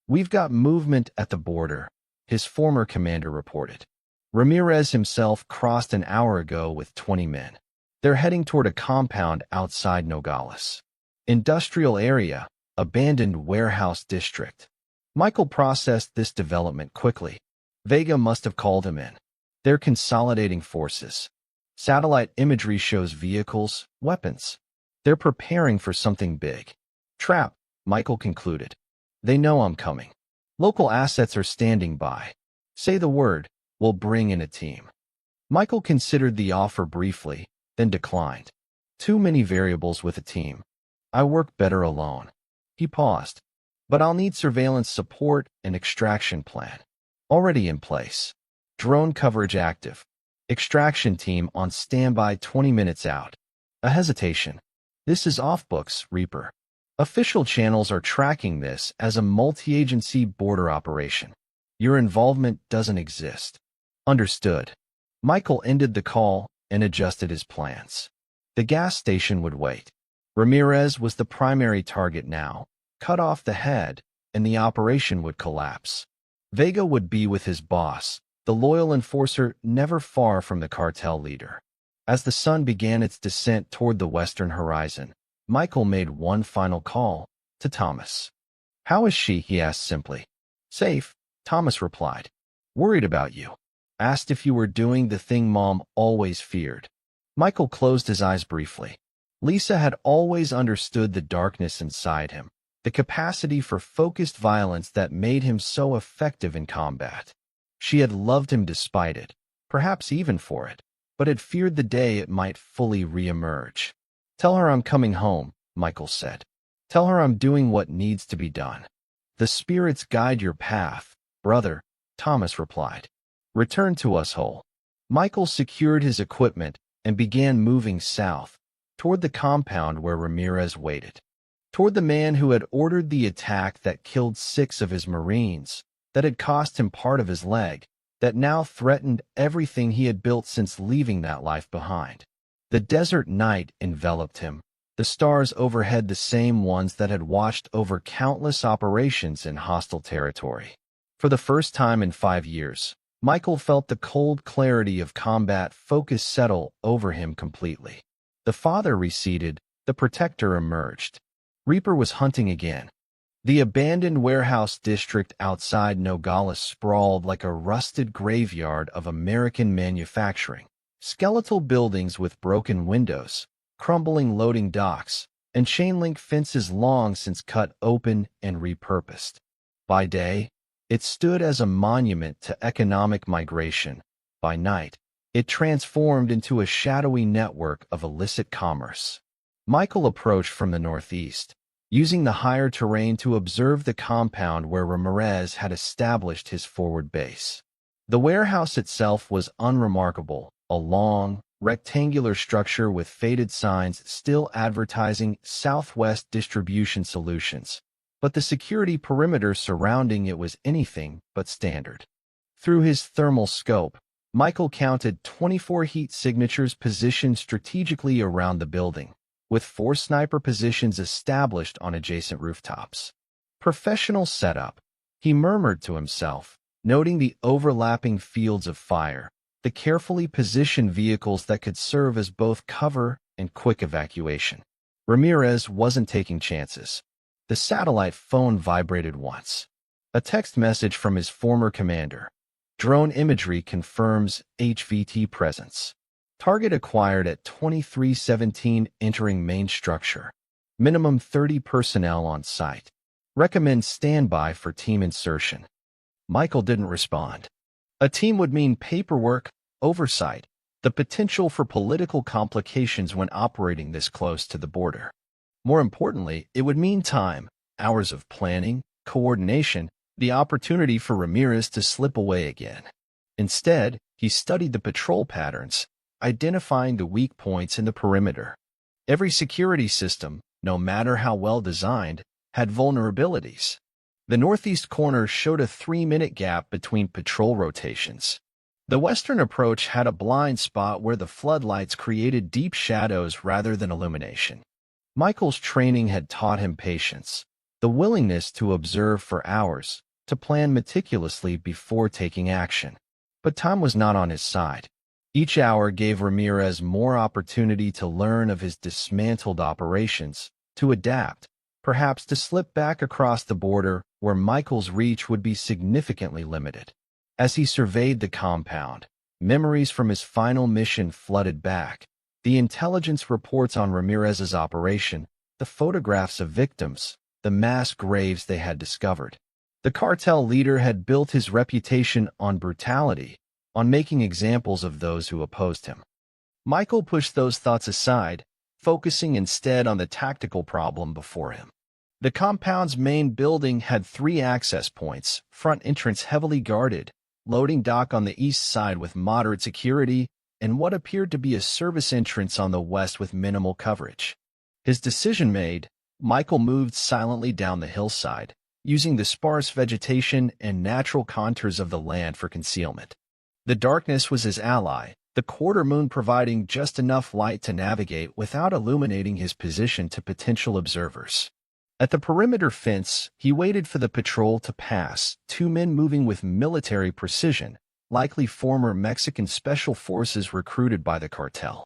"We've got movement at the border," his former commander reported. Ramirez himself crossed an hour ago with 20 men. They're heading toward a compound outside Nogales. Industrial area, abandoned warehouse district. Michael processed this development quickly. Vega must have called him in. They're consolidating forces. Satellite imagery shows vehicles, weapons. They're preparing for something big. Trap, Michael concluded. They know I'm coming. Local assets are standing by. Say the word, we'll bring in a team. Michael considered the offer briefly, then declined. Too many variables with a team. I work better alone. He paused. But I'll need surveillance support and extraction plan. Already in place. Drone coverage active. Extraction team on standby 20 minutes out. A hesitation. This is off books, Reaper. Official channels are tracking this as a multi-agency border operation. Your involvement doesn't exist. Understood. Michael ended the call and adjusted his plans. The gas station would wait. Ramirez was the primary target now. Cut off the head, and the operation would collapse. Vega would be with his boss, the loyal enforcer never far from the cartel leader. As the sun began its descent toward the western horizon, Michael made one final call to Thomas. "How is she?" he asked simply. "Safe," Thomas replied. "Worried about you. Asked if you were doing the thing Mom always feared." Michael closed his eyes briefly. Lisa had always understood the darkness inside him, the capacity for focused violence that made him so effective in combat. She had loved him despite it, perhaps even for it, but had feared the day it might fully reemerge. "Tell her I'm coming home," Michael said. "Tell her I'm doing what needs to be done." "The spirits guide your path, brother," Thomas replied. "Return to us whole." Michael secured his equipment and began moving south, toward the compound where Ramirez waited. Toward the man who had ordered the attack that killed 6 of his Marines, that had cost him part of his leg, that now threatened everything he had built since leaving that life behind. The desert night enveloped him, the stars overhead the same ones that had watched over countless operations in hostile territory. For the first time in 5 years, Michael felt the cold clarity of combat focus settle over him completely. The father receded, the protector emerged. Reaper was hunting again. The abandoned warehouse district outside Nogales sprawled like a rusted graveyard of American manufacturing. Skeletal buildings with broken windows, crumbling loading docks, and chain-link fences long since cut open and repurposed. By day, it stood as a monument to economic migration. By night, it transformed into a shadowy network of illicit commerce. Michael approached from the northeast, using the higher terrain to observe the compound where Ramirez had established his forward base. The warehouse itself was unremarkable, a long, rectangular structure with faded signs still advertising Southwest Distribution Solutions, but the security perimeter surrounding it was anything but standard. Through his thermal scope, Michael counted 24 heat signatures positioned strategically around the building, with 4 sniper positions established on adjacent rooftops. Professional setup, he murmured to himself, noting the overlapping fields of fire, the carefully positioned vehicles that could serve as both cover and quick evacuation. Ramirez wasn't taking chances. The satellite phone vibrated once. A text message from his former commander. Drone imagery confirms HVT presence. Target acquired at 2317 entering main structure. Minimum 30 personnel on site. Recommend standby for team insertion. Michael didn't respond. A team would mean paperwork, oversight, the potential for political complications when operating this close to the border. More importantly, it would mean time, hours of planning, coordination, the opportunity for Ramirez to slip away again. Instead, he studied the patrol patterns, identifying the weak points in the perimeter. Every security system, no matter how well designed, had vulnerabilities. The northeast corner showed a 3-minute gap between patrol rotations. The western approach had a blind spot where the floodlights created deep shadows rather than illumination. Michael's training had taught him patience, the willingness to observe for hours, to plan meticulously before taking action. But time was not on his side. Each hour gave Ramirez more opportunity to learn of his dismantled operations, to adapt, perhaps to slip back across the border where Michael's reach would be significantly limited. As he surveyed the compound, memories from his final mission flooded back. The intelligence reports on Ramirez's operation, the photographs of victims, the mass graves they had discovered. The cartel leader had built his reputation on brutality, on making examples of those who opposed him. Michael pushed those thoughts aside, focusing instead on the tactical problem before him. The compound's main building had 3 access points, front entrance heavily guarded, loading dock on the east side with moderate security, and what appeared to be a service entrance on the west with minimal coverage. His decision made, Michael moved silently down the hillside, using the sparse vegetation and natural contours of the land for concealment. The darkness was his ally, the quarter moon providing just enough light to navigate without illuminating his position to potential observers. At the perimeter fence, he waited for the patrol to pass, 2 men moving with military precision, likely former Mexican special forces recruited by the cartel.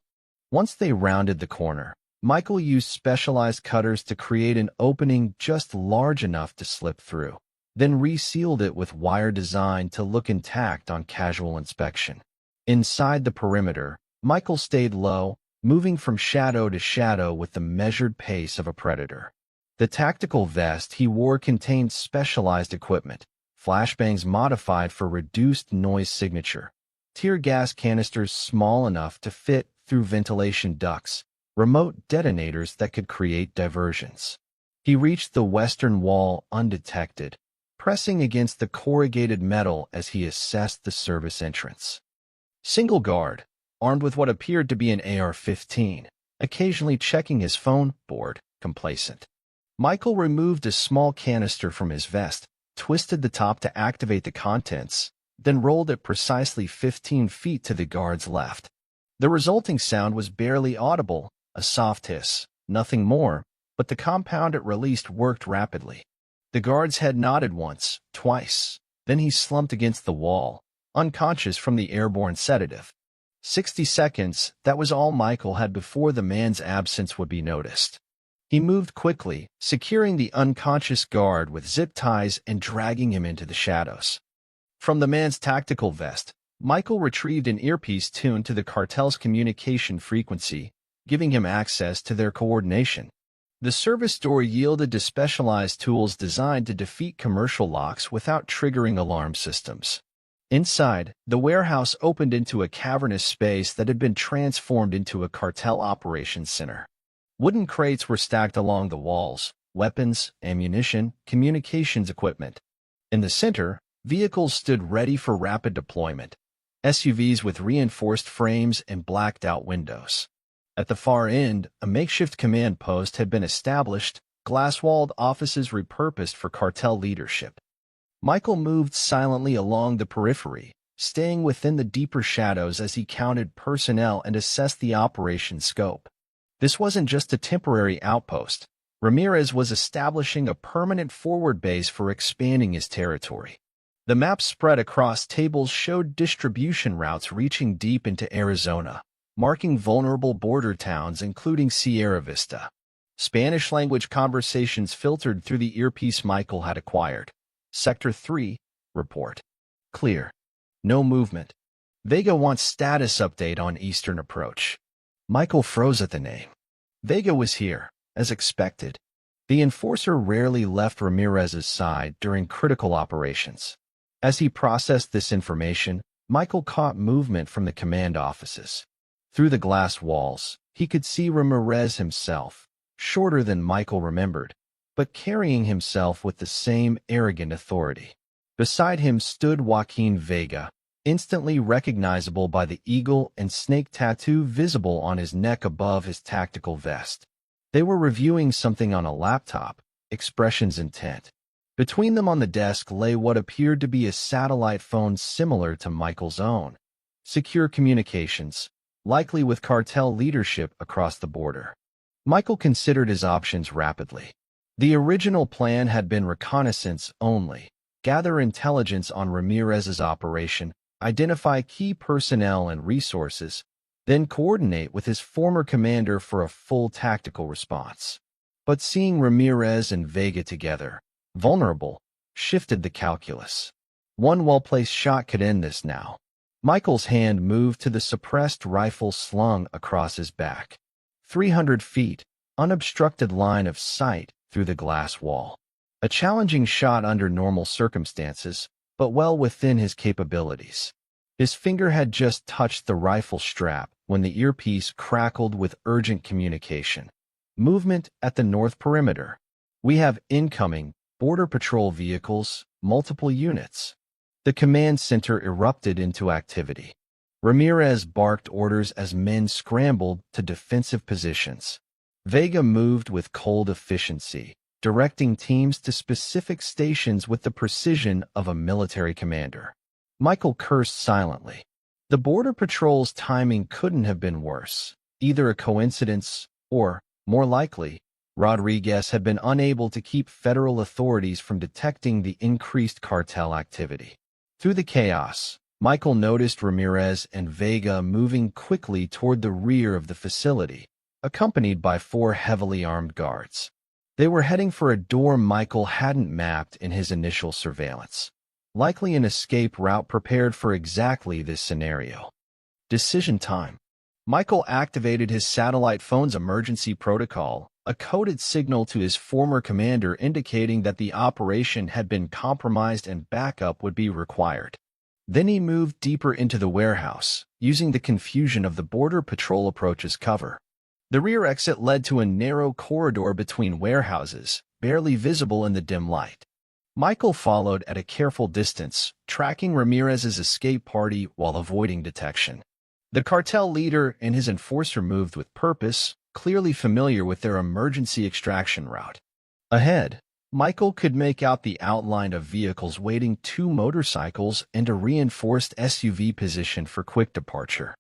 Once they rounded the corner, Michael used specialized cutters to create an opening just large enough to slip through, then resealed it with wire designed to look intact on casual inspection. Inside the perimeter, Michael stayed low, moving from shadow to shadow with the measured pace of a predator. The tactical vest he wore contained specialized equipment, flashbangs modified for reduced noise signature, tear gas canisters small enough to fit through ventilation ducts, remote detonators that could create diversions. He reached the western wall undetected, pressing against the corrugated metal as he assessed the service entrance. Single guard, armed with what appeared to be an AR-15, occasionally checking his phone, bored, complacent. Michael removed a small canister from his vest, twisted the top to activate the contents, then rolled it precisely 15 feet to the guard's left. The resulting sound was barely audible, a soft hiss, nothing more, but the compound it released worked rapidly. The guard's head nodded once, twice. Then he slumped against the wall, unconscious from the airborne sedative. 60 seconds, that was all Michael had before the man's absence would be noticed. He moved quickly, securing the unconscious guard with zip ties and dragging him into the shadows. From the man's tactical vest, Michael retrieved an earpiece tuned to the cartel's communication frequency, giving him access to their coordination. The service door yielded to specialized tools designed to defeat commercial locks without triggering alarm systems. Inside, the warehouse opened into a cavernous space that had been transformed into a cartel operations center. Wooden crates were stacked along the walls, weapons, ammunition, communications equipment. In the center, vehicles stood ready for rapid deployment. SUVs with reinforced frames and blacked-out windows. At the far end, a makeshift command post had been established, glass-walled offices repurposed for cartel leadership. Michael moved silently along the periphery, staying within the deeper shadows as he counted personnel and assessed the operation's scope. This wasn't just a temporary outpost. Ramirez was establishing a permanent forward base for expanding his territory. The map spread across tables showed distribution routes reaching deep into Arizona, marking vulnerable border towns including Sierra Vista. Spanish-language conversations filtered through the earpiece Michael had acquired. Sector 3, report. Clear. No movement. Vega wants status update on eastern approach. Michael froze at the name. Vega was here, as expected. The enforcer rarely left Ramirez's side during critical operations. As he processed this information, Michael caught movement from the command offices. Through the glass walls, he could see Ramirez himself, shorter than Michael remembered, but carrying himself with the same arrogant authority. Beside him stood Joaquin Vega, instantly recognizable by the eagle and snake tattoo visible on his neck above his tactical vest. They were reviewing something on a laptop, expressions intent. Between them on the desk lay what appeared to be a satellite phone similar to Michael's own. Secure communications, likely with cartel leadership across the border. Michael considered his options rapidly. The original plan had been reconnaissance only, gather intelligence on Ramirez's operation, identify key personnel and resources, then coordinate with his former commander for a full tactical response. But seeing Ramirez and Vega together, vulnerable, shifted the calculus. One well-placed shot could end this now. Michael's hand moved to the suppressed rifle slung across his back. 300 feet, unobstructed line of sight through the glass wall. A challenging shot under normal circumstances, but well within his capabilities. His finger had just touched the rifle strap when the earpiece crackled with urgent communication. Movement at the north perimeter. We have incoming border patrol vehicles, multiple units. The command center erupted into activity. Ramirez barked orders as men scrambled to defensive positions. Vega moved with cold efficiency, directing teams to specific stations with the precision of a military commander. Michael cursed silently. The border patrol's timing couldn't have been worse, either a coincidence or, more likely, Rodriguez had been unable to keep federal authorities from detecting the increased cartel activity. Through the chaos, Michael noticed Ramirez and Vega moving quickly toward the rear of the facility, accompanied by 4 heavily armed guards. They were heading for a door Michael hadn't mapped in his initial surveillance. Likely an escape route prepared for exactly this scenario. Decision time. Michael activated his satellite phone's emergency protocol, a coded signal to his former commander indicating that the operation had been compromised and backup would be required. Then he moved deeper into the warehouse, using the confusion of the border patrol approach as cover. The rear exit led to a narrow corridor between warehouses, barely visible in the dim light. Michael followed at a careful distance, tracking Ramirez's escape party while avoiding detection. The cartel leader and his enforcer moved with purpose, clearly familiar with their emergency extraction route. Ahead, Michael could make out the outline of vehicles waiting, 2 motorcycles and a reinforced SUV position for quick departure.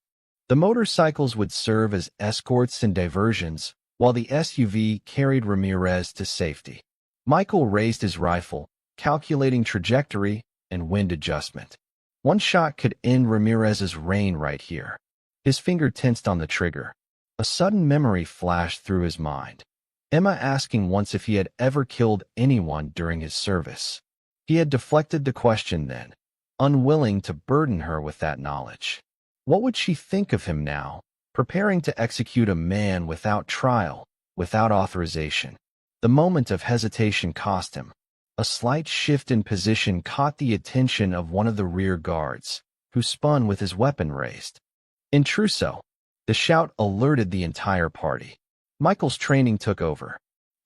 The motorcycles would serve as escorts and diversions, while the SUV carried Ramirez to safety. Michael raised his rifle, calculating trajectory and wind adjustment. One shot could end Ramirez's reign right here. His finger tensed on the trigger. A sudden memory flashed through his mind. Emma asking once if he had ever killed anyone during his service. He had deflected the question then, unwilling to burden her with that knowledge. What would she think of him now, preparing to execute a man without trial, without authorization? The moment of hesitation cost him. A slight shift in position caught the attention of one of the rear guards, who spun with his weapon raised. Intruso! The shout alerted the entire party. Michael's training took over.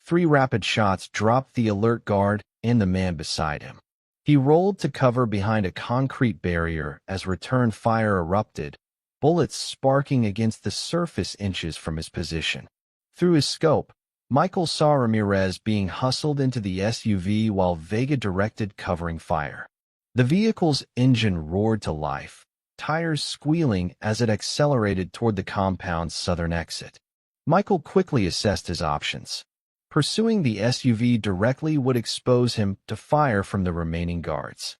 3 rapid shots dropped the alert guard and the man beside him. He rolled to cover behind a concrete barrier as return fire erupted, bullets sparking against the surface inches from his position. Through his scope, Michael saw Ramirez being hustled into the SUV while Vega directed covering fire. The vehicle's engine roared to life, tires squealing as it accelerated toward the compound's southern exit. Michael quickly assessed his options. Pursuing the SUV directly would expose him to fire from the remaining guards.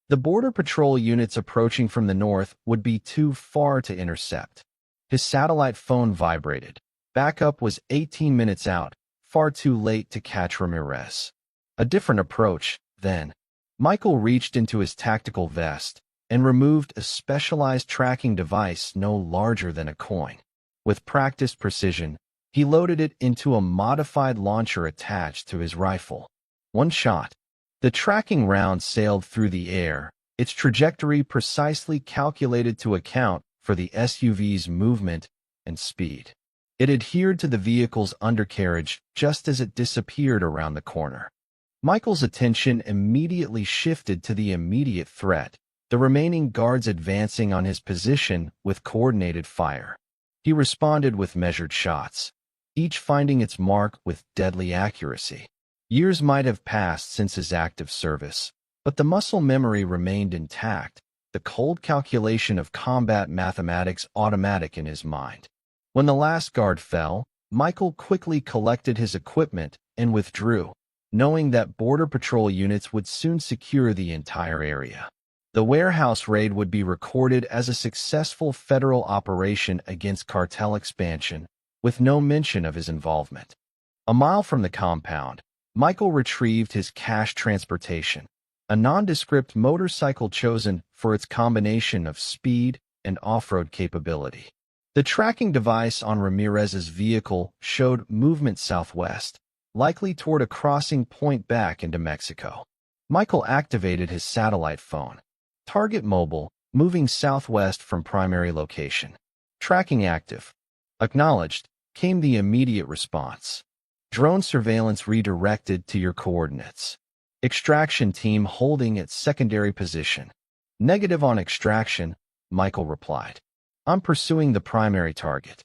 The Border Patrol units approaching from the north would be too far to intercept. His satellite phone vibrated. Backup was 18 minutes out, far too late to catch Ramirez. A different approach, then. Michael reached into his tactical vest and removed a specialized tracking device no larger than a coin. With practiced precision, he loaded it into a modified launcher attached to his rifle. One shot. The tracking round sailed through the air, its trajectory precisely calculated to account for the SUV's movement and speed. It adhered to the vehicle's undercarriage just as it disappeared around the corner. Michael's attention immediately shifted to the immediate threat, the remaining guards advancing on his position with coordinated fire. He responded with measured shots, each finding its mark with deadly accuracy. Years might have passed since his active service, but the muscle memory remained intact, the cold calculation of combat mathematics automatic in his mind. When the last guard fell, Michael quickly collected his equipment and withdrew, knowing that Border Patrol units would soon secure the entire area. The warehouse raid would be recorded as a successful federal operation against cartel expansion, with no mention of his involvement. A mile from the compound, Michael retrieved his cash transportation, a nondescript motorcycle chosen for its combination of speed and off-road capability. The tracking device on Ramirez's vehicle showed movement southwest, likely toward a crossing point back into Mexico. Michael activated his satellite phone. Target mobile, moving southwest from primary location. Tracking active. Acknowledged, came the immediate response. Drone surveillance redirected to your coordinates. Extraction team holding its secondary position. Negative on extraction, Michael replied. I'm pursuing the primary target.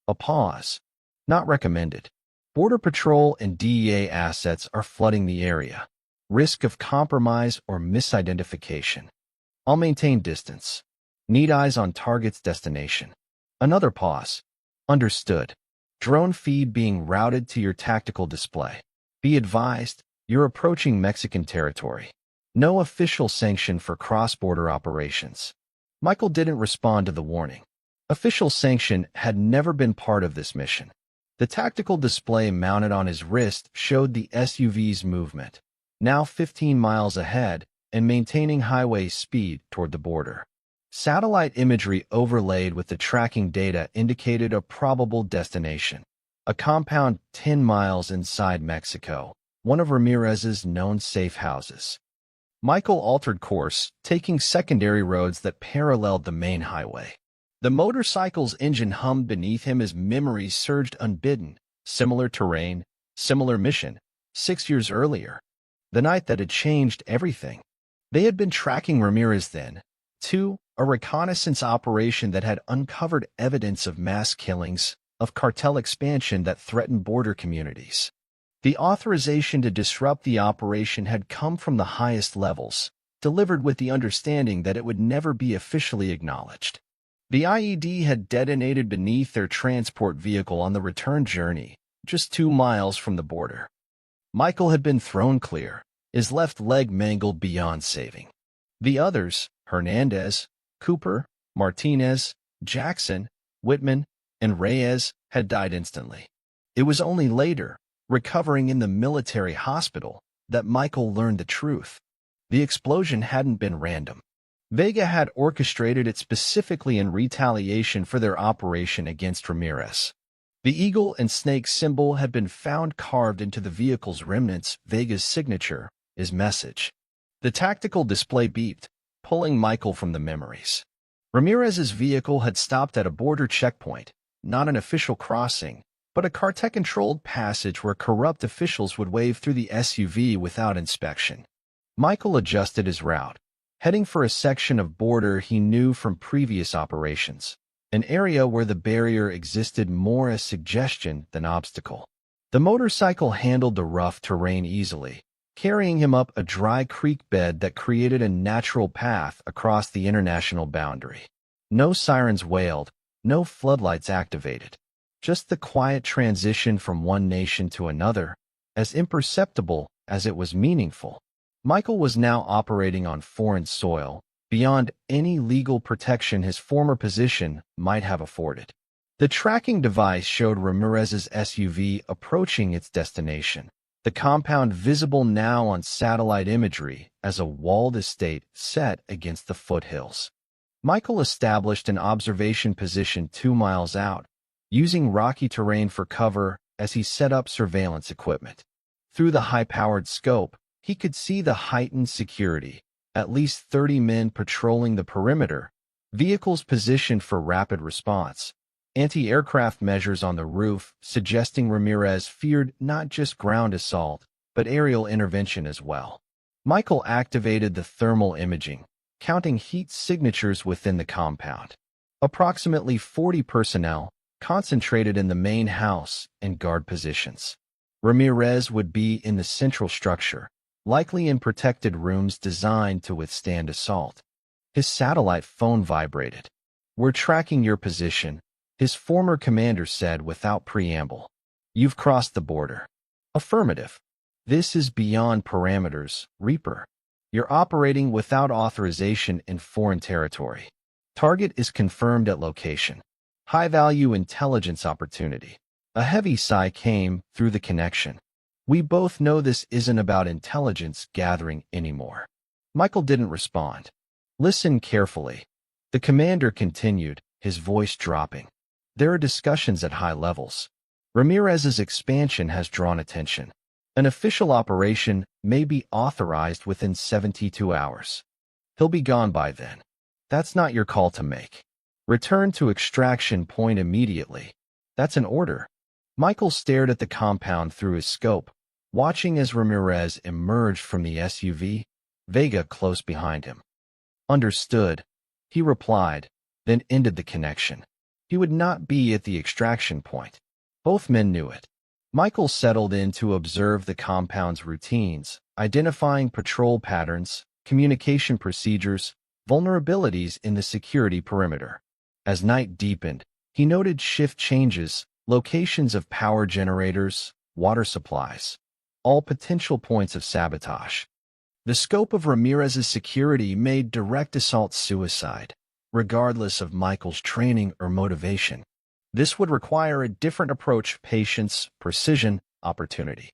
A pause. Not recommended. Border Patrol and DEA assets are flooding the area. Risk of compromise or misidentification. I'll maintain distance. Need eyes on target's destination. Another pause. Understood. Drone feed being routed to your tactical display. Be advised, you're approaching Mexican territory. No official sanction for cross-border operations. Michael didn't respond to the warning. Official sanction had never been part of this mission. The tactical display mounted on his wrist showed the SUV's movement, now 15 miles ahead and maintaining highway speed toward the border. Satellite imagery overlaid with the tracking data indicated a probable destination, a compound 10 miles inside Mexico, one of Ramirez's known safe houses. Michael altered course, taking secondary roads that paralleled the main highway. The motorcycle's engine hummed beneath him as memories surged unbidden. Similar terrain, similar mission, 6 years earlier. The night that had changed everything. They had been tracking Ramirez then, too, a reconnaissance operation that had uncovered evidence of mass killings, of cartel expansion that threatened border communities. The authorization to disrupt the operation had come from the highest levels, delivered with the understanding that it would never be officially acknowledged. The IED had detonated beneath their transport vehicle on the return journey, just 2 miles from the border. Michael had been thrown clear, his left leg mangled beyond saving. The others, Hernandez, Cooper, Martinez, Jackson, Whitman, and Reyes, had died instantly. It was only later, recovering in the military hospital, that Michael learned the truth. The explosion hadn't been random. Vega had orchestrated it specifically in retaliation for their operation against Ramirez. The eagle and snake symbol had been found carved into the vehicle's remnants. Vega's signature, his message. The tactical display beeped, pulling Michael from the memories. Ramirez's vehicle had stopped at a border checkpoint, not an official crossing, but a Cartel-controlled passage where corrupt officials would wave through the SUV without inspection. Michael adjusted his route, heading for a section of border he knew from previous operations, an area where the barrier existed more as suggestion than obstacle. The motorcycle handled the rough terrain easily, carrying him up a dry creek bed that created a natural path across the international boundary. No sirens wailed, no floodlights activated. Just the quiet transition from one nation to another, as imperceptible as it was meaningful. Michael was now operating on foreign soil, beyond any legal protection his former position might have afforded. The tracking device showed Ramirez's SUV approaching its destination, the compound visible now on satellite imagery as a walled estate set against the foothills. Michael established an observation position 2 miles out, using rocky terrain for cover as he set up surveillance equipment. Through the high-powered scope, he could see the heightened security, at least 30 men patrolling the perimeter, vehicles positioned for rapid response, anti-aircraft measures on the roof suggesting Ramirez feared not just ground assault, but aerial intervention as well. Michael activated the thermal imaging, counting heat signatures within the compound. Approximately 40 personnel, concentrated in the main house and guard positions. Ramirez would be in the central structure, likely in protected rooms designed to withstand assault. His satellite phone vibrated. "We're tracking your position," his former commander said without preamble. "You've crossed the border." "Affirmative. This is beyond parameters, Reaper. You're operating without authorization in foreign territory. Target is confirmed at location. High-value intelligence opportunity." A heavy sigh came through the connection. "We both know this isn't about intelligence gathering anymore." Michael didn't respond. "Listen carefully." The commander continued, his voice dropping. "There are discussions at high levels. Ramirez's expansion has drawn attention. An official operation may be authorized within 72 hours. He'll be gone by then. That's not your call to make. Return to extraction point immediately. That's an order." Michael stared at the compound through his scope, watching as Ramirez emerged from the SUV, Vega close behind him. "Understood," he replied, then ended the connection. He would not be at the extraction point. Both men knew it. Michael settled in to observe the compound's routines, identifying patrol patterns, communication procedures, vulnerabilities in the security perimeter. As night deepened, he noted shift changes, locations of power generators, water supplies, all potential points of sabotage. The scope of Ramirez's security made direct assault suicide, regardless of Michael's training or motivation. This would require a different approach: patience, precision, opportunity.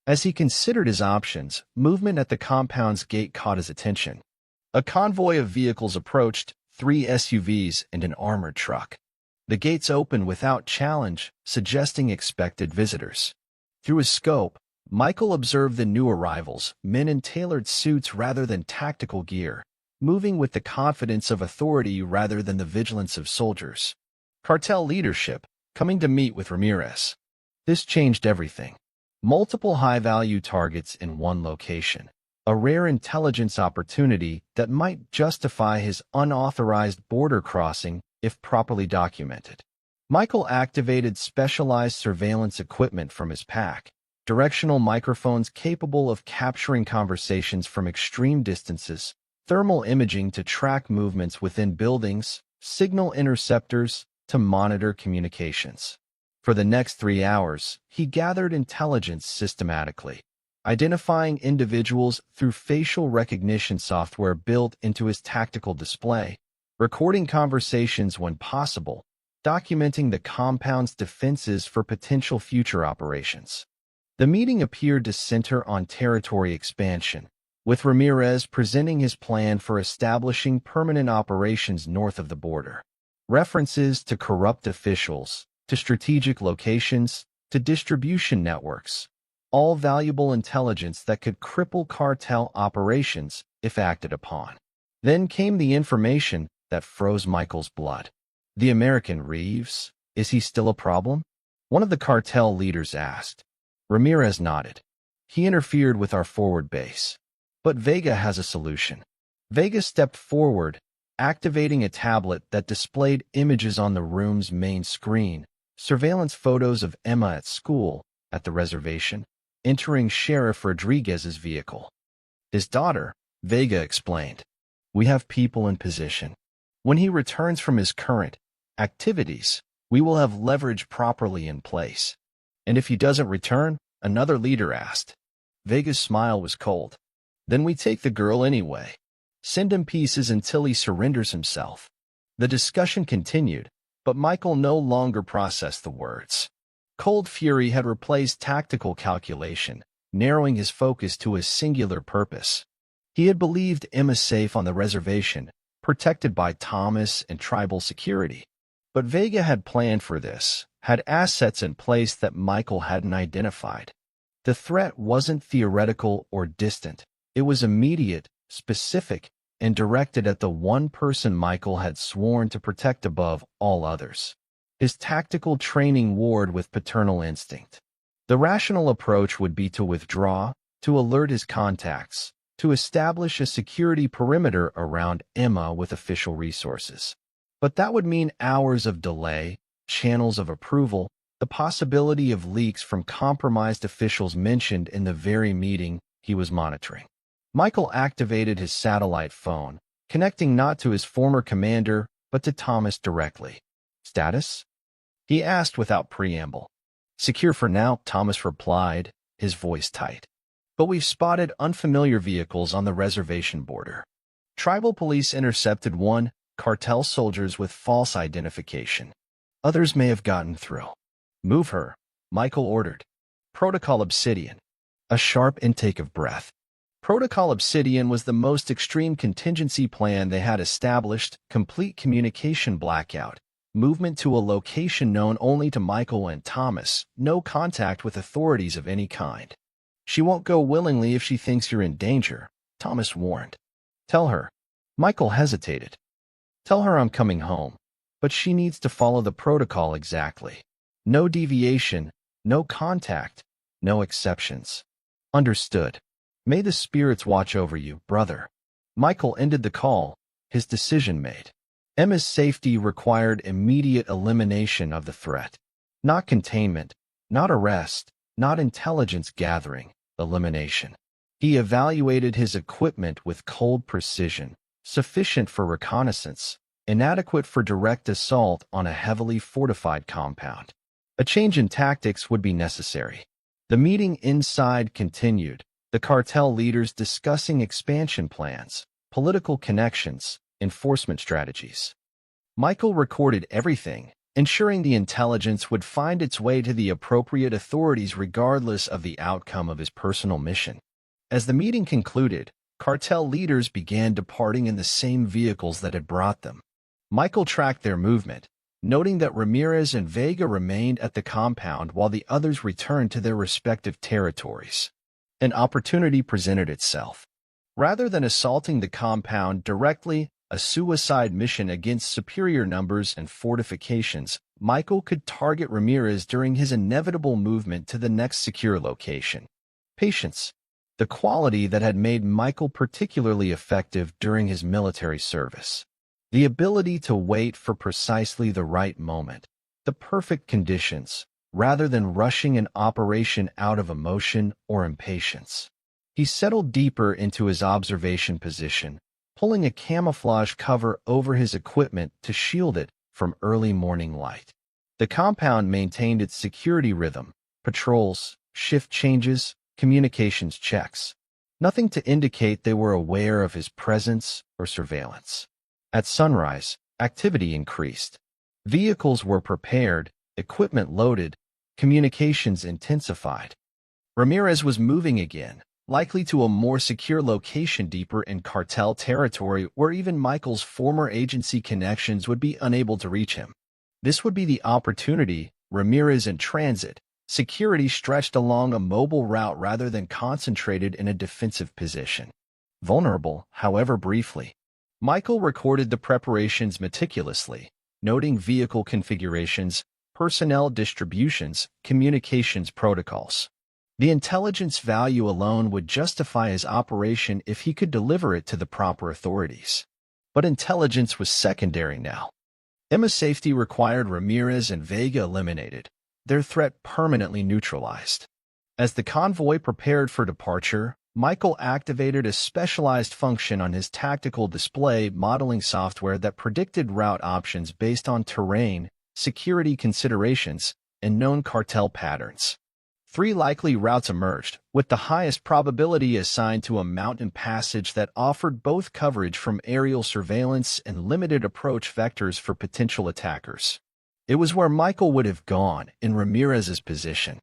As he considered his options, movement at the compound's gate caught his attention. A convoy of vehicles approached, 3 SUVs and an armored truck. The gates opened without challenge, suggesting expected visitors. Through his scope, Michael observed the new arrivals, men in tailored suits rather than tactical gear, moving with the confidence of authority rather than the vigilance of soldiers. Cartel leadership, coming to meet with Ramirez. This changed everything. Multiple high-value targets in one location. A rare intelligence opportunity that might justify his unauthorized border crossing if properly documented. Michael activated specialized surveillance equipment from his pack, directional microphones capable of capturing conversations from extreme distances, thermal imaging to track movements within buildings, signal interceptors to monitor communications. For the next 3 hours, he gathered intelligence systematically, identifying individuals through facial recognition software built into his tactical display, recording conversations when possible, documenting the compound's defenses for potential future operations. The meeting appeared to center on territory expansion, with Ramirez presenting his plan for establishing permanent operations north of the border. References to corrupt officials, to strategic locations, to distribution networks, all valuable intelligence that could cripple cartel operations if acted upon. Then came the information that froze Michael's blood. The American Reeves, is he still a problem? One of the cartel leaders asked. Ramirez nodded. He interfered with our forward base. But Vega has a solution. Vega stepped forward, activating a tablet that displayed images on the room's main screen, surveillance photos of Emma at school, at the reservation, entering Sheriff Rodriguez's vehicle. His daughter, Vega explained. We have people in position. When he returns from his current activities, we will have leverage properly in place. And if he doesn't return, another leader asked. Vega's smile was cold. Then we take the girl anyway. Send him pieces until he surrenders himself. The discussion continued, but Michael no longer processed the words. Cold fury had replaced tactical calculation, narrowing his focus to a singular purpose. He had believed Emma safe on the reservation, protected by Thomas and tribal security. But Vega had planned for this, had assets in place that Michael hadn't identified. The threat wasn't theoretical or distant. It was immediate, specific, and directed at the one person Michael had sworn to protect above all others. His tactical training warred with paternal instinct. The rational approach would be to withdraw, to alert his contacts, to establish a security perimeter around Emma with official resources. But that would mean hours of delay, channels of approval, the possibility of leaks from compromised officials mentioned in the very meeting he was monitoring. Michael activated his satellite phone, connecting not to his former commander, but to Thomas directly. Status? He asked without preamble. Secure for now, Thomas replied, his voice tight. But we've spotted unfamiliar vehicles on the reservation border. Tribal police intercepted one, cartel soldiers with false identification. Others may have gotten through. Move her, Michael ordered. Protocol Obsidian. A sharp intake of breath. Protocol Obsidian was the most extreme contingency plan they had established, complete communication blackout, movement to a location known only to Michael and Thomas, no contact with authorities of any kind. She won't go willingly if she thinks you're in danger, Thomas warned. Tell her. Michael hesitated. Tell her I'm coming home, but she needs to follow the protocol exactly. No deviation, no contact, no exceptions. Understood. May the spirits watch over you, brother. Michael ended the call, his decision made. Emma's safety required immediate elimination of the threat. Not containment, not arrest, not intelligence gathering, elimination. He evaluated his equipment with cold precision, sufficient for reconnaissance, inadequate for direct assault on a heavily fortified compound. A change in tactics would be necessary. The meeting inside continued, the cartel leaders discussing expansion plans, political connections, enforcement strategies. Michael recorded everything, ensuring the intelligence would find its way to the appropriate authorities regardless of the outcome of his personal mission. As the meeting concluded, cartel leaders began departing in the same vehicles that had brought them. Michael tracked their movement, noting that Ramirez and Vega remained at the compound while the others returned to their respective territories. An opportunity presented itself. Rather than assaulting the compound directly, a suicide mission against superior numbers and fortifications, Michael could target Ramirez during his inevitable movement to the next secure location. Patience, the quality that had made Michael particularly effective during his military service. The ability to wait for precisely the right moment, the perfect conditions, rather than rushing an operation out of emotion or impatience. He settled deeper into his observation position, pulling a camouflage cover over his equipment to shield it from early morning light. The compound maintained its security rhythm, patrols, shift changes, communications checks. Nothing to indicate they were aware of his presence or surveillance. At sunrise, activity increased. Vehicles were prepared, equipment loaded, communications intensified. Ramirez was moving again, likely to a more secure location deeper in cartel territory where even Michael's former agency connections would be unable to reach him. This would be the opportunity. Ramirez in transit, security stretched along a mobile route rather than concentrated in a defensive position. Vulnerable, however briefly. Michael recorded the preparations meticulously, noting vehicle configurations, personnel distributions, communications protocols. The intelligence value alone would justify his operation if he could deliver it to the proper authorities. But intelligence was secondary now. Emma's safety required Ramirez and Vega eliminated, their threat permanently neutralized. As the convoy prepared for departure, Michael activated a specialized function on his tactical display modeling software that predicted route options based on terrain, security considerations, and known cartel patterns. 3 likely routes emerged, with the highest probability assigned to a mountain passage that offered both coverage from aerial surveillance and limited approach vectors for potential attackers. It was where Michael would have gone in Ramirez's position,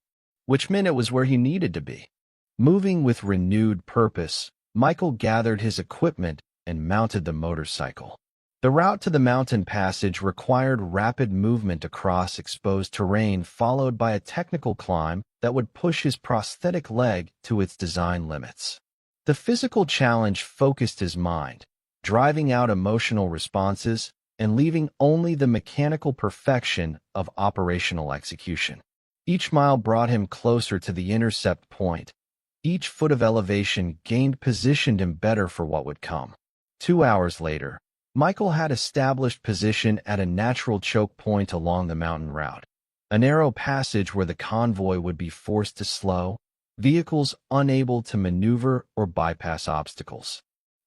which meant it was where he needed to be. Moving with renewed purpose, Michael gathered his equipment and mounted the motorcycle. The route to the mountain passage required rapid movement across exposed terrain followed by a technical climb that would push his prosthetic leg to its design limits. The physical challenge focused his mind, driving out emotional responses and leaving only the mechanical perfection of operational execution. Each mile brought him closer to the intercept point. Each foot of elevation positioned him better for what would come. 2 hours later, Michael had established position at a natural choke point along the mountain route, a narrow passage where the convoy would be forced to slow, vehicles unable to maneuver or bypass obstacles.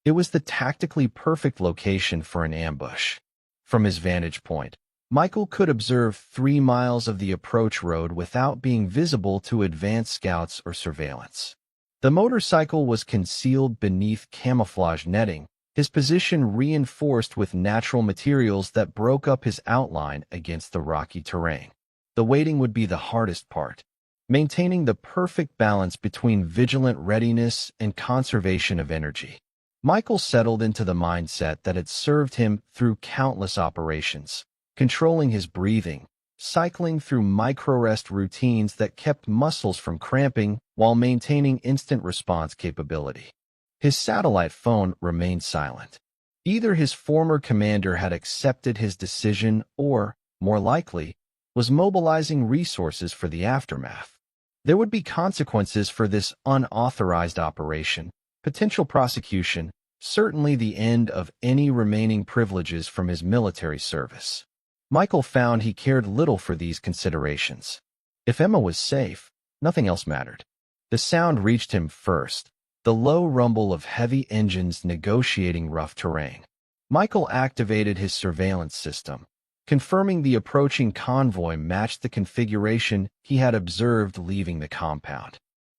It was the tactically perfect location for an ambush. From his vantage point, Michael could observe 3 miles of the approach road without being visible to advance scouts or surveillance. The motorcycle was concealed beneath camouflage netting, his position reinforced with natural materials that broke up his outline against the rocky terrain. The waiting would be the hardest part, maintaining the perfect balance between vigilant readiness and conservation of energy. Michael settled into the mindset that had served him through countless operations, controlling his breathing, cycling through micro-rest routines that kept muscles from cramping while maintaining instant response capability. His satellite phone remained silent. Either his former commander had accepted his decision or, more likely, was mobilizing resources for the aftermath. There would be consequences for this unauthorized operation, potential prosecution, certainly the end of any remaining privileges from his military service. Michael found he cared little for these considerations. If Emma was safe, nothing else mattered. The sound reached him first, the low rumble of heavy engines negotiating rough terrain. Michael activated his surveillance system, confirming the approaching convoy matched the configuration he had observed leaving the compound.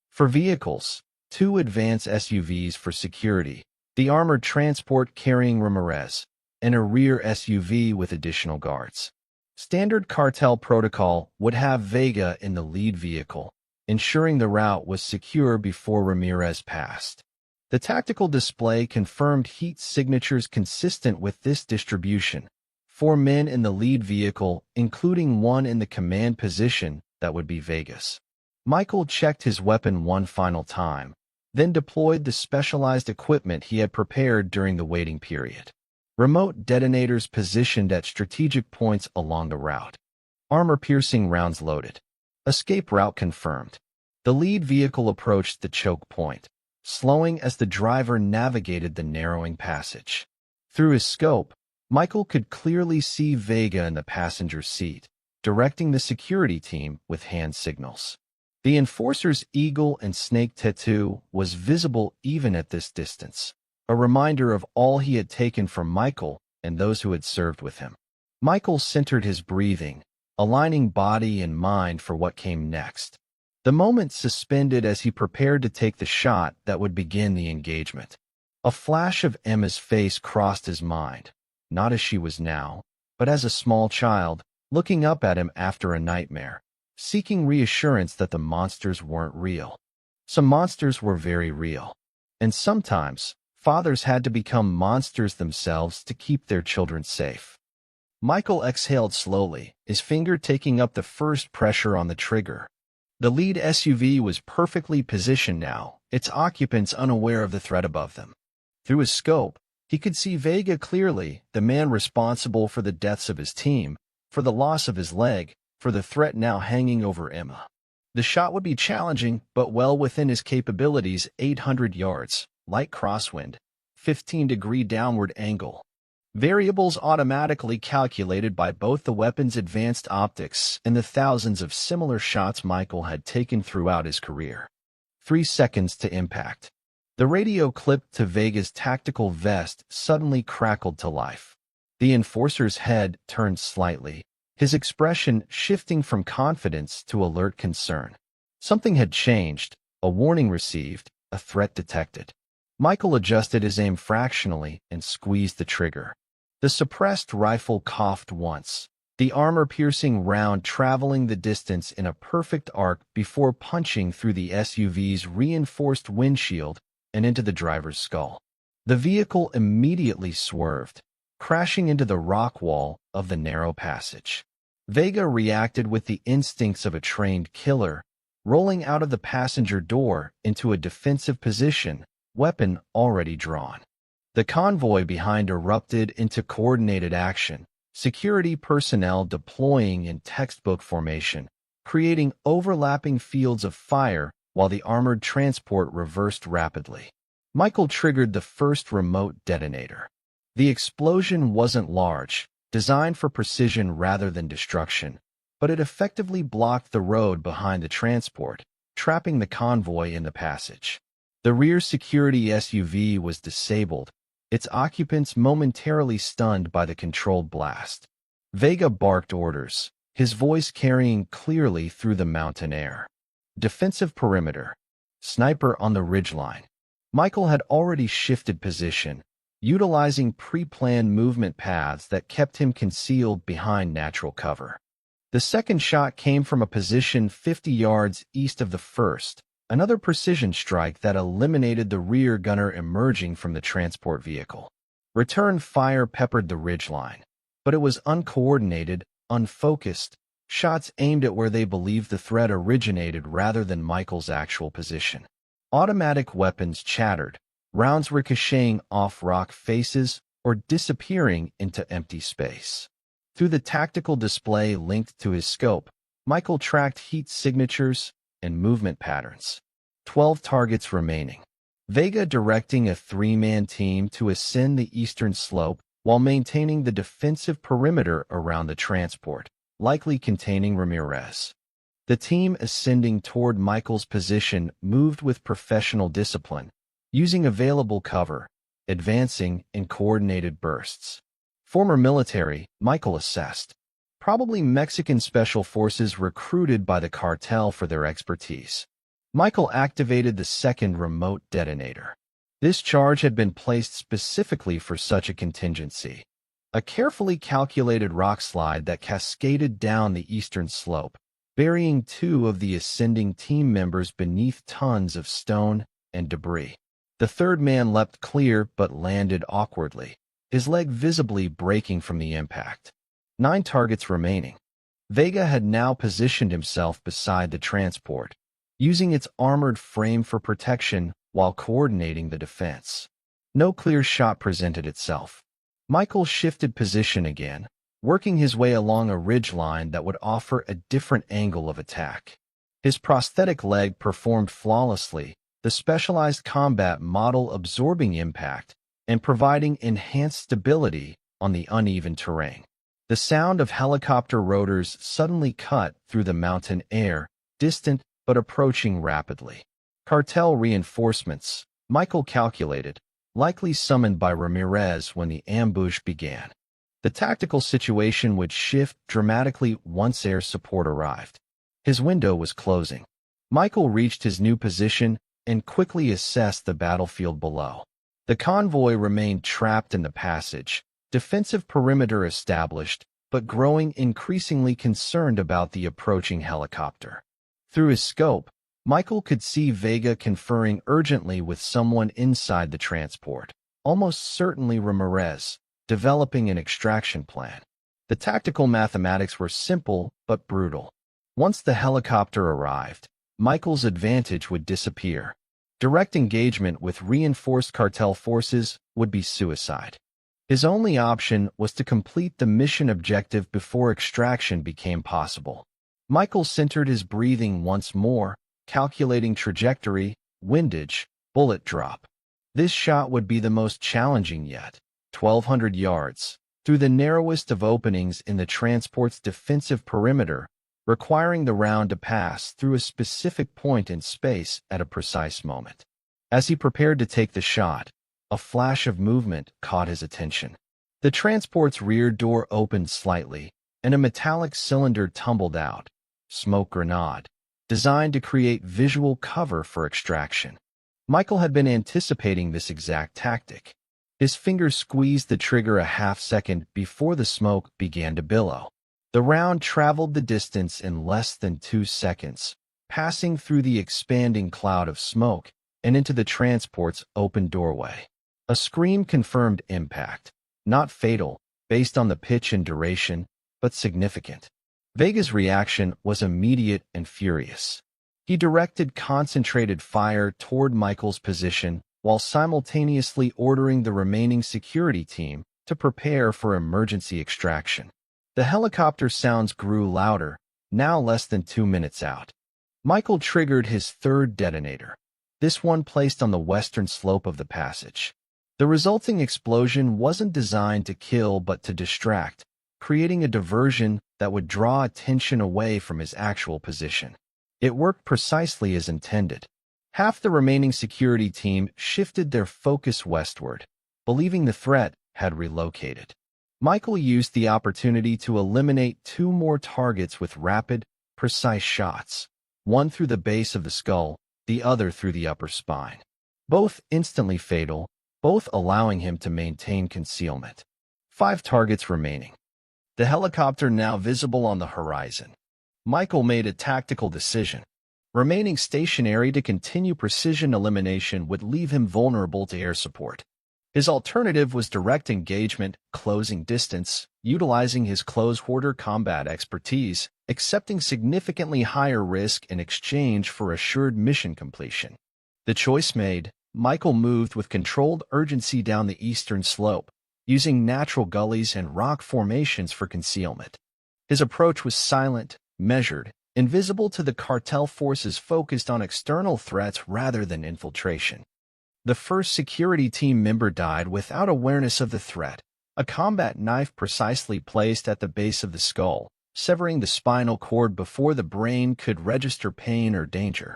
For vehicles, 2 advanced SUVs for security, the armored transport carrying Ramirez, and a rear SUV with additional guards. Standard cartel protocol would have Vega in the lead vehicle, ensuring the route was secure before Ramirez passed. The tactical display confirmed heat signatures consistent with this distribution. 4 men in the lead vehicle, including one in the command position, that would be Vegas. Michael checked his weapon one final time, then deployed the specialized equipment he had prepared during the waiting period. Remote detonators positioned at strategic points along the route. Armor-piercing rounds loaded. Escape route confirmed. The lead vehicle approached the choke point, slowing as the driver navigated the narrowing passage. Through his scope, Michael could clearly see Vega in the passenger seat, directing the security team with hand signals. The enforcer's eagle and snake tattoo was visible even at this distance, a reminder of all he had taken from Michael and those who had served with him. Michael centered his breathing, aligning body and mind for what came next. The moment suspended as he prepared to take the shot that would begin the engagement. A flash of Emma's face crossed his mind, not as she was now, but as a small child, looking up at him after a nightmare, seeking reassurance that the monsters weren't real. Some monsters were very real, and sometimes fathers had to become monsters themselves to keep their children safe. Michael exhaled slowly, his finger taking up the first pressure on the trigger. The lead SUV was perfectly positioned now, its occupants unaware of the threat above them. Through his scope, he could see Vega clearly, the man responsible for the deaths of his team, for the loss of his leg, for the threat now hanging over Emma. The shot would be challenging, but well within his capabilities. 800 yards, light crosswind, 15-degree downward angle. Variables automatically calculated by both the weapon's advanced optics and the thousands of similar shots Michael had taken throughout his career. 3 seconds to impact. The radio clipped to Vega's tactical vest suddenly crackled to life. The enforcer's head turned slightly, his expression shifting from confidence to alert concern. Something had changed, a warning received, a threat detected. Michael adjusted his aim fractionally and squeezed the trigger. The suppressed rifle coughed once, the armor-piercing round traveling the distance in a perfect arc before punching through the SUV's reinforced windshield and into the driver's skull. The vehicle immediately swerved, crashing into the rock wall of the narrow passage. Vega reacted with the instincts of a trained killer, rolling out of the passenger door into a defensive position, weapon already drawn. The convoy behind erupted into coordinated action, security personnel deploying in textbook formation, creating overlapping fields of fire while the armored transport reversed rapidly. Michael triggered the first remote detonator. The explosion wasn't large, designed for precision rather than destruction, but it effectively blocked the road behind the transport, trapping the convoy in the passage. The rear security SUV was disabled, its occupants momentarily stunned by the controlled blast. Vega barked orders, his voice carrying clearly through the mountain air. Defensive perimeter. Sniper on the ridgeline. Michael had already shifted position, utilizing pre-planned movement paths that kept him concealed behind natural cover. The second shot came from a position 50 yards east of the first, another precision strike that eliminated the rear gunner emerging from the transport vehicle. Return fire peppered the ridgeline, but it was uncoordinated, unfocused, shots aimed at where they believed the threat originated rather than Michael's actual position. Automatic weapons chattered, rounds ricocheting off rock faces or disappearing into empty space. Through the tactical display linked to his scope, Michael tracked heat signatures and movement patterns. 12 targets remaining. Vega directing a 3-man team to ascend the eastern slope while maintaining the defensive perimeter around the transport, likely containing Ramirez. The team ascending toward Michael's position moved with professional discipline, using available cover, advancing in coordinated bursts. Former military, Michael assessed. Probably Mexican special forces recruited by the cartel for their expertise. Michael activated the second remote detonator. This charge had been placed specifically for such a contingency. A carefully calculated rock slide that cascaded down the eastern slope, burying 2 of the ascending team members beneath tons of stone and debris. The third man leapt clear but landed awkwardly, his leg visibly breaking from the impact. 9 targets remaining. Vega had now positioned himself beside the transport, using its armored frame for protection while coordinating the defense. No clear shot presented itself. Michael shifted position again, working his way along a ridgeline that would offer a different angle of attack. His prosthetic leg performed flawlessly, the specialized combat model absorbing impact and providing enhanced stability on the uneven terrain. The sound of helicopter rotors suddenly cut through the mountain air, distant but approaching rapidly. Cartel reinforcements, Michael calculated, likely summoned by Ramirez when the ambush began. The tactical situation would shift dramatically once air support arrived. His window was closing. Michael reached his new position and quickly assessed the battlefield below. The convoy remained trapped in the passage, defensive perimeter established, but growing increasingly concerned about the approaching helicopter. Through his scope, Michael could see Vega conferring urgently with someone inside the transport, almost certainly Ramirez, developing an extraction plan. The tactical mathematics were simple but brutal. Once the helicopter arrived, Michael's advantage would disappear. Direct engagement with reinforced cartel forces would be suicide. His only option was to complete the mission objective before extraction became possible. Michael centered his breathing once more, calculating trajectory, windage, bullet drop. This shot would be the most challenging yet, 1,200 yards, through the narrowest of openings in the transport's defensive perimeter, requiring the round to pass through a specific point in space at a precise moment. As he prepared to take the shot, a flash of movement caught his attention. The transport's rear door opened slightly, and a metallic cylinder tumbled out, smoke grenade, designed to create visual cover for extraction. Michael had been anticipating this exact tactic. His fingers squeezed the trigger a half-second before the smoke began to billow. The round traveled the distance in less than 2 seconds, passing through the expanding cloud of smoke and into the transport's open doorway. A scream confirmed impact, not fatal, based on the pitch and duration, but significant. Vega's reaction was immediate and furious. He directed concentrated fire toward Michael's position while simultaneously ordering the remaining security team to prepare for emergency extraction. The helicopter sounds grew louder, now less than 2 minutes out. Michael triggered his third detonator, this one placed on the western slope of the passage. The resulting explosion wasn't designed to kill but to distract, creating a diversion that would draw attention away from his actual position. It worked precisely as intended. Half the remaining security team shifted their focus westward, believing the threat had relocated. Michael used the opportunity to eliminate 2 more targets with rapid, precise shots, one through the base of the skull, the other through the upper spine. Both instantly fatal, both allowing him to maintain concealment. 5 targets remaining. The helicopter now visible on the horizon. Michael made a tactical decision. Remaining stationary to continue precision elimination would leave him vulnerable to air support. His alternative was direct engagement, closing distance, utilizing his close-quarter combat expertise, accepting significantly higher risk in exchange for assured mission completion. The choice made, Michael moved with controlled urgency down the eastern slope, using natural gullies and rock formations for concealment. His approach was silent, measured, invisible to the cartel forces focused on external threats rather than infiltration. The first security team member died without awareness of the threat, a combat knife precisely placed at the base of the skull, severing the spinal cord before the brain could register pain or danger.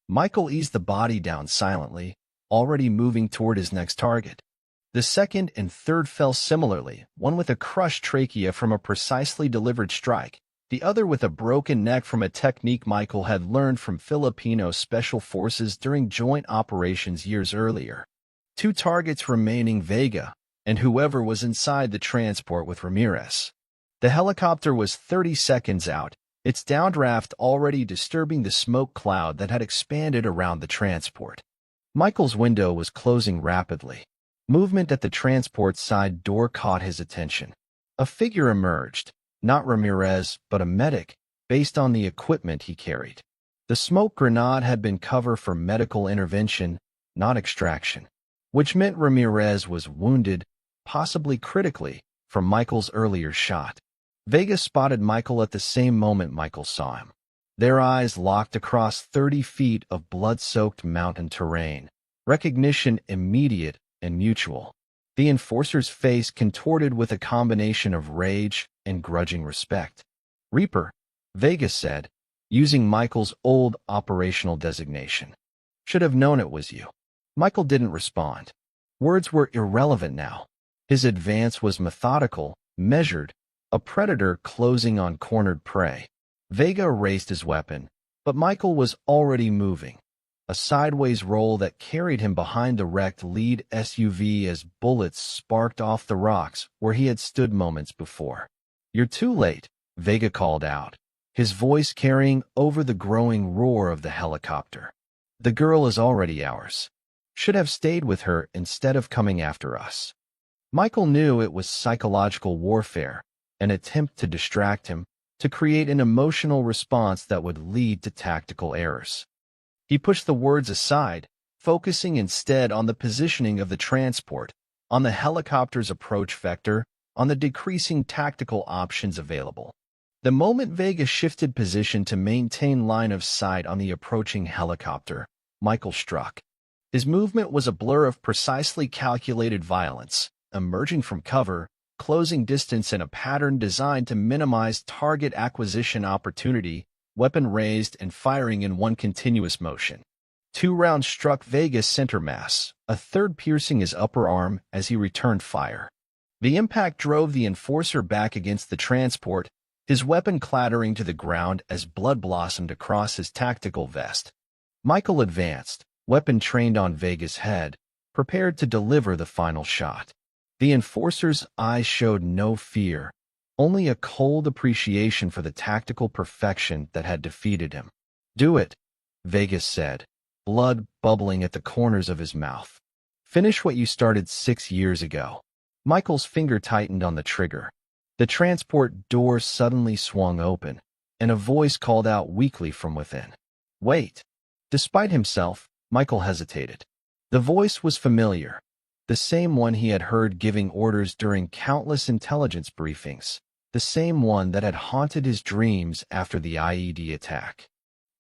Michael eased the body down silently, already moving toward his next target. The second and third fell similarly, one with a crushed trachea from a precisely delivered strike, the other with a broken neck from a technique Michael had learned from Filipino special forces during joint operations years earlier. 2 targets remaining: Vega and whoever was inside the transport with Ramirez. The helicopter was 30 seconds out, its downdraft already disturbing the smoke cloud that had expanded around the transport. Michael's window was closing rapidly. Movement at the transport's side door caught his attention. A figure emerged. Not Ramirez, but a medic, based on the equipment he carried. The smoke grenade had been cover for medical intervention, not extraction, which meant Ramirez was wounded, possibly critically, from Michael's earlier shot. Vega spotted Michael at the same moment Michael saw him. Their eyes locked across 30 feet of blood-soaked mountain terrain. Recognition immediate and mutual. The enforcer's face contorted with a combination of rage and grudging respect. "Reaper," Vega said, using Michael's old operational designation. "Should have known it was you." Michael didn't respond. Words were irrelevant now. His advance was methodical, measured, a predator closing on cornered prey. Vega raised his weapon, but Michael was already moving, a sideways roll that carried him behind the wrecked lead SUV as bullets sparked off the rocks where he had stood moments before. "You're too late," Vega called out, his voice carrying over the growing roar of the helicopter. "The girl is already ours. Should have stayed with her instead of coming after us." Michael knew it was psychological warfare, an attempt to distract him, to create an emotional response that would lead to tactical errors. He pushed the words aside, focusing instead on the positioning of the transport, on the helicopter's approach vector, on the decreasing tactical options available. The moment Vega shifted position to maintain line of sight on the approaching helicopter, Michael struck. His movement was a blur of precisely calculated violence, emerging from cover, closing distance in a pattern designed to minimize target acquisition opportunity, weapon raised and firing in one continuous motion. 2 rounds struck Vega's center mass, a third piercing his upper arm as he returned fire. The impact drove the enforcer back against the transport, his weapon clattering to the ground as blood blossomed across his tactical vest. Michael advanced, weapon trained on Vega's head, prepared to deliver the final shot. The enforcer's eyes showed no fear, only a cold appreciation for the tactical perfection that had defeated him. "Do it," Vega said, blood bubbling at the corners of his mouth. "Finish what you started 6 years ago." Michael's finger tightened on the trigger. The transport door suddenly swung open, and a voice called out weakly from within. "Wait." Despite himself, Michael hesitated. The voice was familiar, the same one he had heard giving orders during countless intelligence briefings, the same one that had haunted his dreams after the IED attack.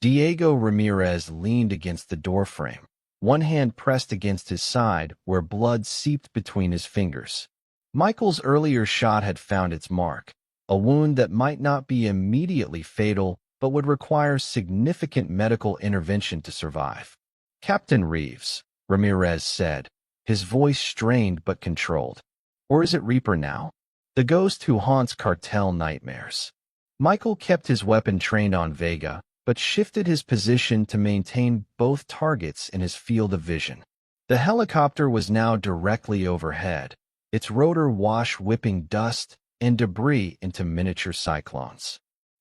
Diego Ramirez leaned against the doorframe, one hand pressed against his side where blood seeped between his fingers. Michael's earlier shot had found its mark, a wound that might not be immediately fatal but would require significant medical intervention to survive. "Captain Reeves," Ramirez said, his voice strained but controlled. "Or is it Reaper now? The ghost who haunts Cartel nightmares." Michael kept his weapon trained on Vega, but shifted his position to maintain both targets in his field of vision. The helicopter was now directly overhead, its rotor wash whipping dust and debris into miniature cyclones.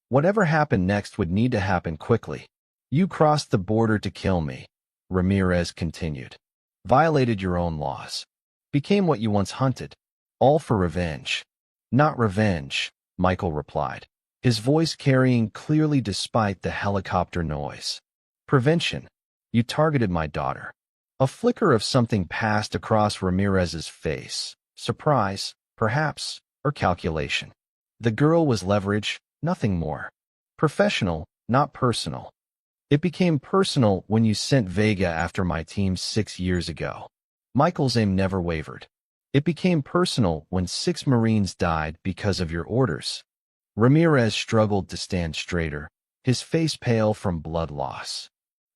Whatever happened next would need to happen quickly. "You crossed the border to kill me," Ramirez continued. "Violated your own laws. Became what you once hunted. All for revenge." "Not revenge," Michael replied, his voice carrying clearly despite the helicopter noise. "Prevention. You targeted my daughter." A flicker of something passed across Ramirez's face. Surprise, perhaps, or calculation. The girl was leverage, nothing more. Professional, not personal. "It became personal when you sent Vega after my team 6 years ago." Michael's aim never wavered. "It became personal when 6 Marines died because of your orders." Ramirez struggled to stand straighter, his face pale from blood loss.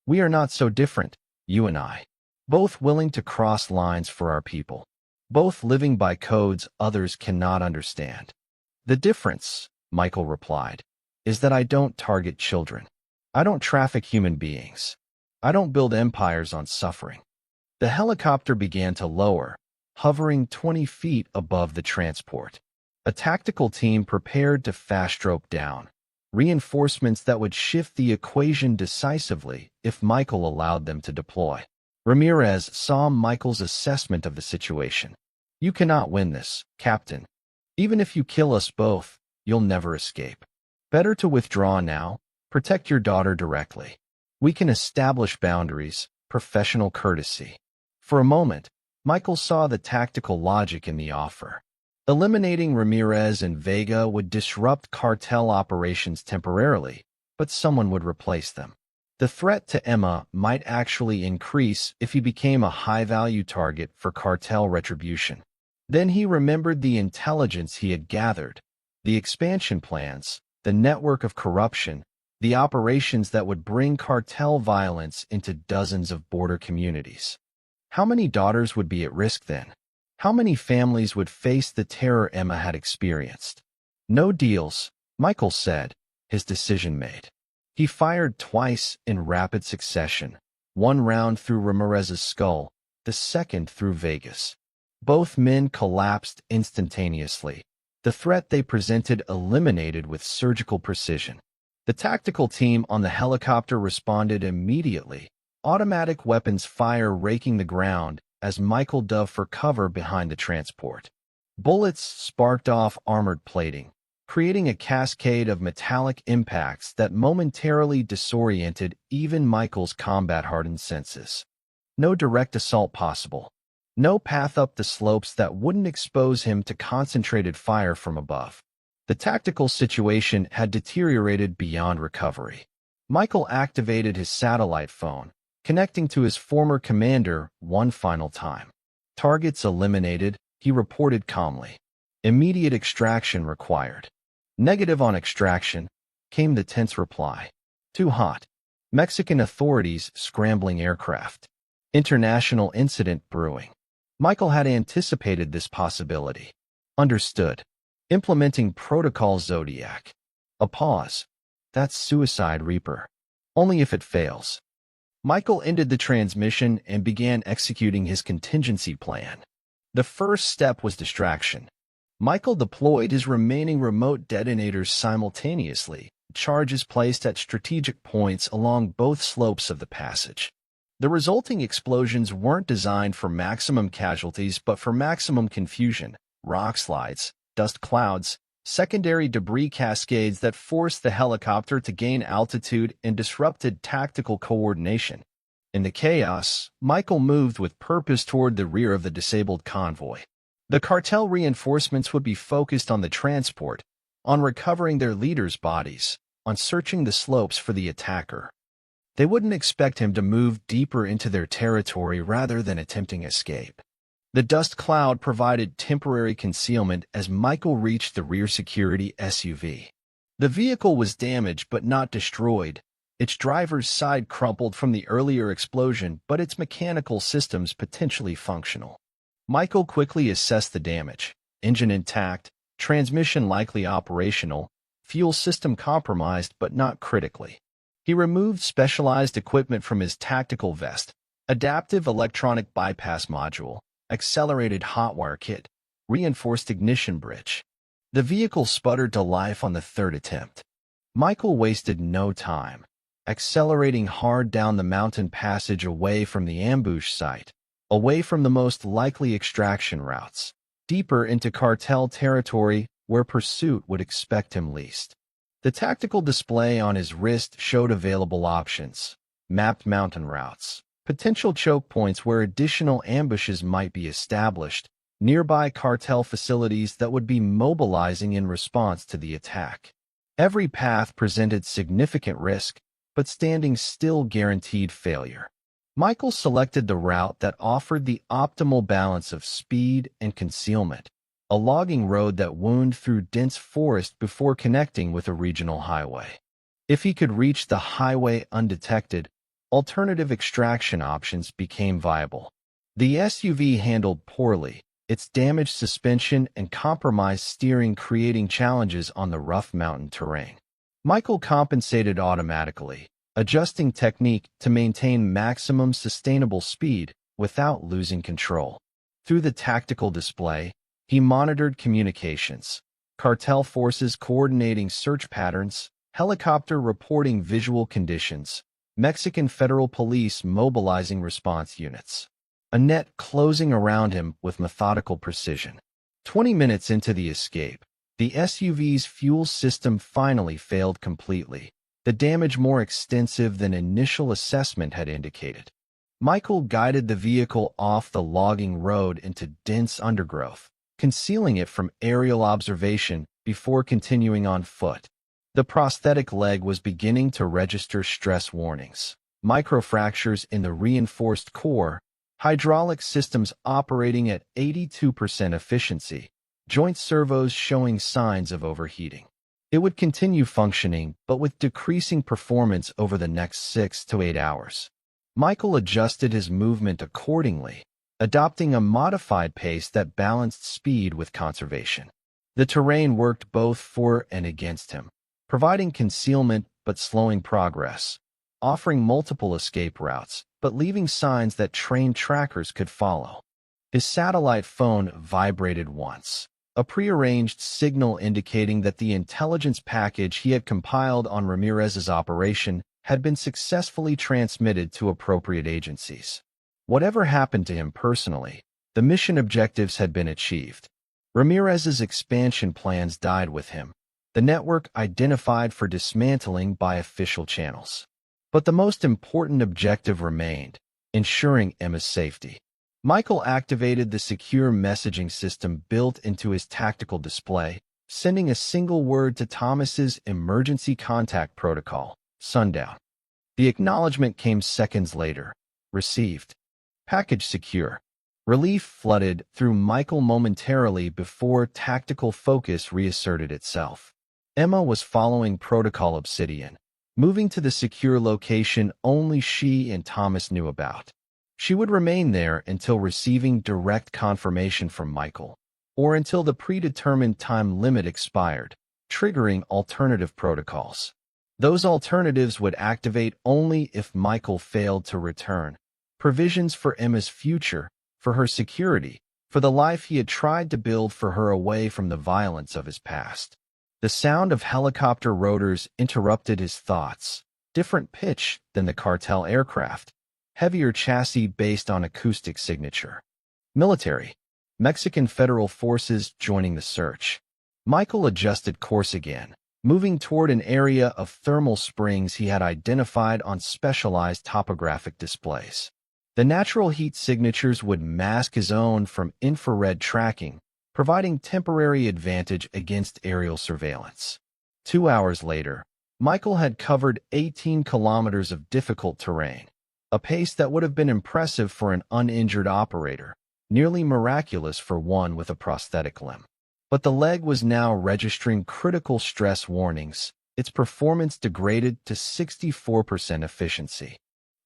"We are not so different, you and I. Both willing to cross lines for our people. Both living by codes others cannot understand." "The difference," Michael replied, "is that I don't target children. I don't traffic human beings. I don't build empires on suffering." The helicopter began to lower, hovering 20 feet above the transport. A tactical team prepared to fast-stroke down, reinforcements that would shift the equation decisively if Michael allowed them to deploy. Ramirez saw Michael's assessment of the situation. "You cannot win this, Captain. Even if you kill us both, you'll never escape. Better to withdraw now, protect your daughter directly. We can establish boundaries, professional courtesy." For a moment, Michael saw the tactical logic in the offer. Eliminating Ramirez and Vega would disrupt cartel operations temporarily, but someone would replace them. The threat to Emma might actually increase if he became a high-value target for cartel retribution. Then he remembered the intelligence he had gathered, the expansion plans, the network of corruption, the operations that would bring cartel violence into dozens of border communities. How many daughters would be at risk then? How many families would face the terror Emma had experienced? No deals, Michael said, his decision made. He fired twice in rapid succession, one round through Ramirez's skull, the second through Vegas. Both men collapsed instantaneously, the threat they presented eliminated with surgical precision. The tactical team on the helicopter responded immediately, automatic weapons fire raking the ground as Michael dove for cover behind the transport. Bullets sparked off armored plating, creating a cascade of metallic impacts that momentarily disoriented even Michael's combat-hardened senses. No direct assault possible. No path up the slopes that wouldn't expose him to concentrated fire from above. The tactical situation had deteriorated beyond recovery. Michael activated his satellite phone, connecting to his former commander one final time. Targets eliminated, he reported calmly. Immediate extraction required. Negative on extraction, came the tense reply. Too hot. Mexican authorities scrambling aircraft. International incident brewing. Michael had anticipated this possibility. Understood. Implementing Protocol Zodiac. A pause. That's Suicide Reaper. Only if it fails. Michael ended the transmission and began executing his contingency plan. The first step was distraction. Michael deployed his remaining remote detonators simultaneously, charges placed at strategic points along both slopes of the passage. The resulting explosions weren't designed for maximum casualties but for maximum confusion, rock slides, dust clouds, secondary debris cascades that forced the helicopter to gain altitude and disrupted tactical coordination. In the chaos, Michael moved with purpose toward the rear of the disabled convoy. The cartel reinforcements would be focused on the transport, on recovering their leaders' bodies, on searching the slopes for the attacker. They wouldn't expect him to move deeper into their territory rather than attempting escape. The dust cloud provided temporary concealment as Michael reached the rear security SUV. The vehicle was damaged but not destroyed. Its driver's side crumpled from the earlier explosion, but its mechanical systems potentially functional. Michael quickly assessed the damage. Engine intact, transmission likely operational, fuel system compromised but not critically. He removed specialized equipment from his tactical vest, adaptive electronic bypass module, accelerated hotwire kit, reinforced ignition bridge. The vehicle sputtered to life on the third attempt. Michael wasted no time, accelerating hard down the mountain passage away from the ambush site, away from the most likely extraction routes, deeper into cartel territory where pursuit would expect him least. The tactical display on his wrist showed available options, mapped mountain routes, potential choke points where additional ambushes might be established, nearby cartel facilities that would be mobilizing in response to the attack. Every path presented significant risk, but standing still guaranteed failure. Michael selected the route that offered the optimal balance of speed and concealment, a logging road that wound through dense forest before connecting with a regional highway. If he could reach the highway undetected, alternative extraction options became viable. The SUV handled poorly, its damaged suspension and compromised steering creating challenges on the rough mountain terrain. Michael compensated automatically, adjusting technique to maintain maximum sustainable speed without losing control. Through the tactical display, he monitored communications, cartel forces coordinating search patterns, helicopter reporting visual conditions, Mexican federal police mobilizing response units. A net closing around him with methodical precision. 20 minutes into the escape, the SUV's fuel system finally failed completely, the damage more extensive than initial assessment had indicated. Michael guided the vehicle off the logging road into dense undergrowth, concealing it from aerial observation before continuing on foot. The prosthetic leg was beginning to register stress warnings. Microfractures in the reinforced core, hydraulic systems operating at 82% efficiency, joint servos showing signs of overheating. It would continue functioning, but with decreasing performance over the next 6 to 8 hours. Michael adjusted his movement accordingly, adopting a modified pace that balanced speed with conservation. The terrain worked both for and against him, providing concealment but slowing progress, offering multiple escape routes, but leaving signs that trained trackers could follow. His satellite phone vibrated once, a prearranged signal indicating that the intelligence package he had compiled on Ramirez's operation had been successfully transmitted to appropriate agencies. Whatever happened to him personally, the mission objectives had been achieved. Ramirez's expansion plans died with him, the network identified for dismantling by official channels. But the most important objective remained, ensuring Emma's safety. Michael activated the secure messaging system built into his tactical display, sending a single word to Thomas's emergency contact protocol, sundown. The acknowledgement came seconds later. Received. Package secure. Relief flooded through Michael momentarily before tactical focus reasserted itself. Emma was following Protocol Obsidian, moving to the secure location only she and Thomas knew about. She would remain there until receiving direct confirmation from Michael, or until the predetermined time limit expired, triggering alternative protocols. Those alternatives would activate only if Michael failed to return. Provisions for Emma's future, for her security, for the life he had tried to build for her away from the violence of his past. The sound of helicopter rotors interrupted his thoughts, different pitch than the Cartel aircraft, heavier chassis based on acoustic signature. Military. Mexican federal forces joining the search. Michael adjusted course again, moving toward an area of thermal springs he had identified on specialized topographic displays. The natural heat signatures would mask his own from infrared tracking, providing temporary advantage against aerial surveillance. 2 hours later, Michael had covered 18 kilometers of difficult terrain, a pace that would have been impressive for an uninjured operator, nearly miraculous for one with a prosthetic limb. But the leg was now registering critical stress warnings, its performance degraded to 64% efficiency.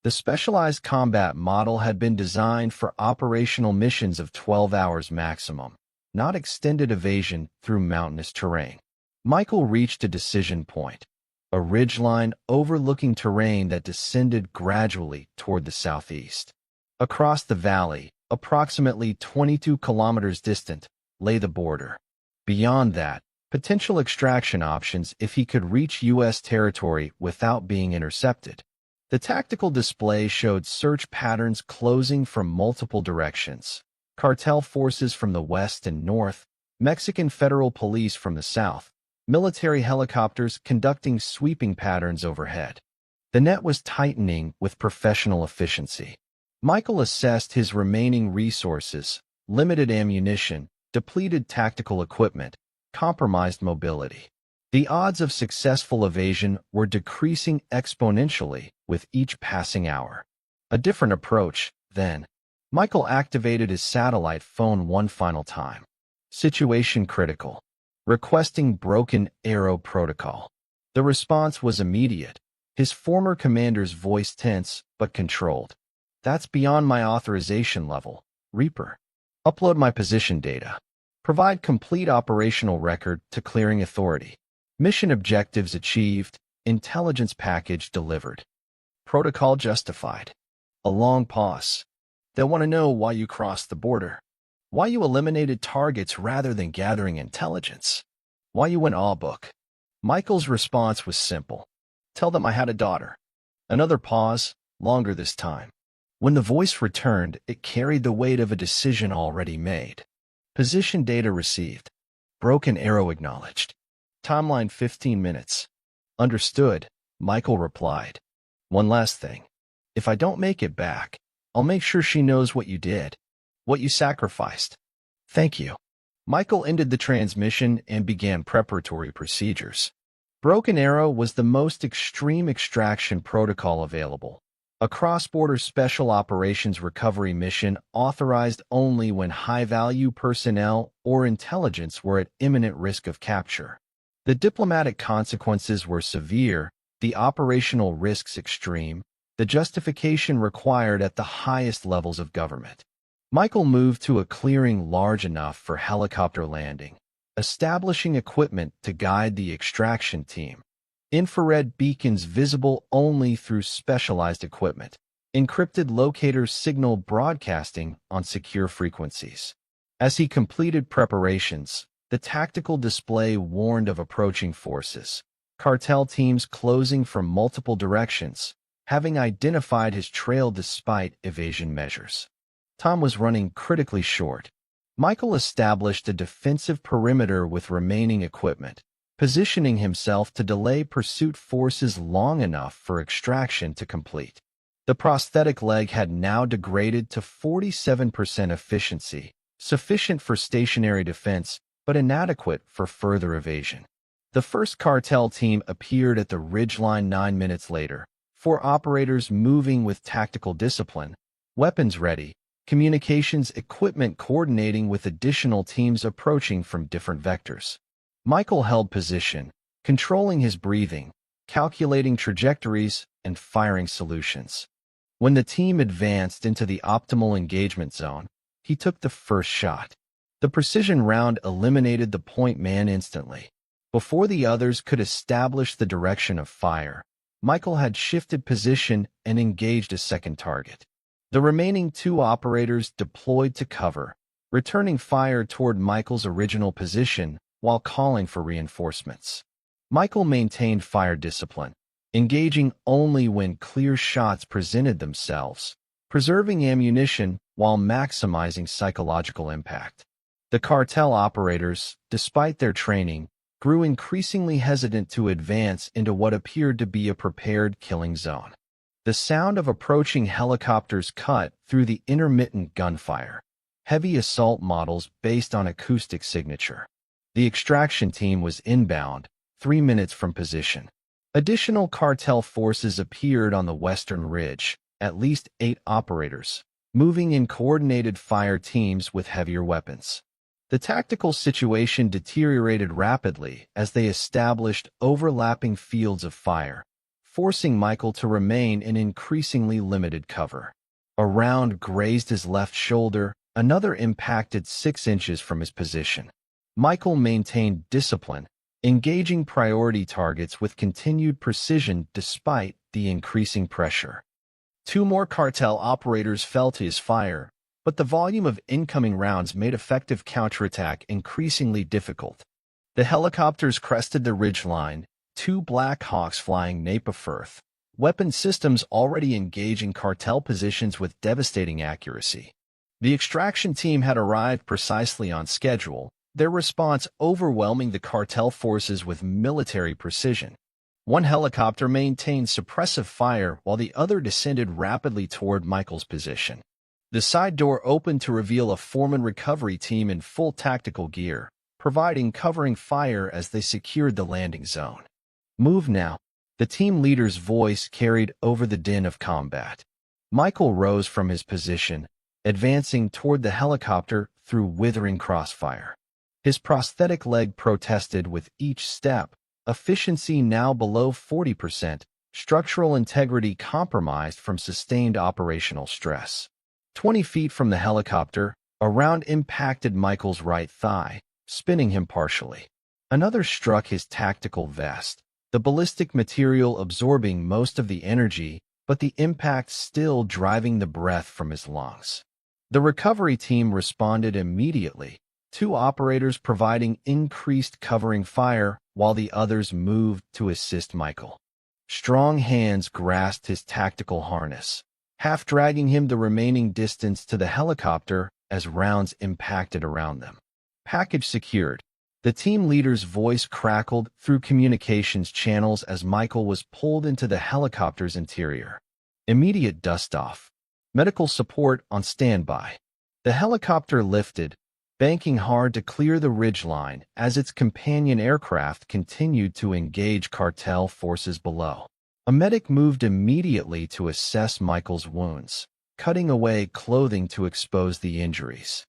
The specialized combat model had been designed for operational missions of 12 hours maximum, not extended evasion through mountainous terrain. Michael reached a decision point, a ridgeline overlooking terrain that descended gradually toward the southeast. Across the valley, approximately 22 kilometers distant, lay the border. Beyond that, potential extraction options if he could reach U.S. territory without being intercepted. The tactical display showed search patterns closing from multiple directions. Cartel forces from the west and north, Mexican federal police from the south, military helicopters conducting sweeping patterns overhead. The net was tightening with professional efficiency. Michael assessed his remaining resources, limited ammunition, depleted tactical equipment, compromised mobility. The odds of successful evasion were decreasing exponentially with each passing hour. A different approach, then. Michael activated his satellite phone one final time. Situation critical. Requesting Broken Arrow protocol. The response was immediate, his former commander's voice tense but controlled. That's beyond my authorization level, Reaper. Upload my position data. Provide complete operational record to clearing authority. Mission objectives achieved, intelligence package delivered. Protocol justified. A long pause. They'll want to know why you crossed the border. Why you eliminated targets rather than gathering intelligence. Why you went all book. Michael's response was simple. Tell them I had a daughter. Another pause, longer this time. When the voice returned, it carried the weight of a decision already made. Position data received. Broken Arrow acknowledged. Timeline 15 minutes. Understood, Michael replied. One last thing. If I don't make it back, I'll make sure she knows what you did, what you sacrificed. Thank you. Michael ended the transmission and began preparatory procedures. Broken Arrow was the most extreme extraction protocol available, a cross-border special operations recovery mission authorized only when high-value personnel or intelligence were at imminent risk of capture. The diplomatic consequences were severe, the operational risks extreme, the justification required at the highest levels of government. Michael moved to a clearing large enough for helicopter landing, establishing equipment to guide the extraction team. Infrared beacons visible only through specialized equipment. Encrypted locators signal broadcasting on secure frequencies. As he completed preparations, the tactical display warned of approaching forces. Cartel teams closing from multiple directions, having identified his trail despite evasion measures. Tom was running critically short. Michael established a defensive perimeter with remaining equipment, positioning himself to delay pursuit forces long enough for extraction to complete. The prosthetic leg had now degraded to 47% efficiency, sufficient for stationary defense, but inadequate for further evasion. The first cartel team appeared at the ridgeline 9 minutes later, 4 operators moving with tactical discipline, weapons ready, communications equipment coordinating with additional teams approaching from different vectors. Michael held position, controlling his breathing, calculating trajectories, and firing solutions. When the team advanced into the optimal engagement zone, he took the first shot. The precision round eliminated the point man instantly. Before the others could establish the direction of fire, Michael had shifted position and engaged a second target. The remaining 2 operators deployed to cover, returning fire toward Michael's original position while calling for reinforcements. Michael maintained fire discipline, engaging only when clear shots presented themselves, preserving ammunition while maximizing psychological impact. The cartel operators, despite their training, grew increasingly hesitant to advance into what appeared to be a prepared killing zone. The sound of approaching helicopters cut through the intermittent gunfire. Heavy assault models based on acoustic signature. The extraction team was inbound, 3 minutes from position. Additional cartel forces appeared on the western ridge, at least 8 operators, moving in coordinated fire teams with heavier weapons. The tactical situation deteriorated rapidly as they established overlapping fields of fire, forcing Michael to remain in increasingly limited cover. A round grazed his left shoulder, another impacted 6 inches from his position. Michael maintained discipline, engaging priority targets with continued precision despite the increasing pressure. 2 more cartel operators fell to his fire, but the volume of incoming rounds made effective counterattack increasingly difficult. The helicopters crested the ridgeline, 2 Black Hawks flying nape-of-earth, weapon systems already engaging cartel positions with devastating accuracy. The extraction team had arrived precisely on schedule, their response overwhelming the cartel forces with military precision. 1 helicopter maintained suppressive fire while the other descended rapidly toward Michael's position. The side door opened to reveal a foreman recovery team in full tactical gear, providing covering fire as they secured the landing zone. "Move now," the team leader's voice carried over the din of combat. Michael rose from his position, advancing toward the helicopter through withering crossfire. His prosthetic leg protested with each step, efficiency now below 40%, structural integrity compromised from sustained operational stress. 20 feet from the helicopter, a round impacted Michael's right thigh, spinning him partially. Another struck his tactical vest, the ballistic material absorbing most of the energy, but the impact still driving the breath from his lungs. The recovery team responded immediately, 2 operators providing increased covering fire while the others moved to assist Michael. Strong hands grasped his tactical harness, half dragging him the remaining distance to the helicopter as rounds impacted around them. Package secured. The team leader's voice crackled through communications channels as Michael was pulled into the helicopter's interior. Immediate dust-off. Medical support on standby. The helicopter lifted, banking hard to clear the ridgeline as its companion aircraft continued to engage cartel forces below. A medic moved immediately to assess Michael's wounds, cutting away clothing to expose the injuries.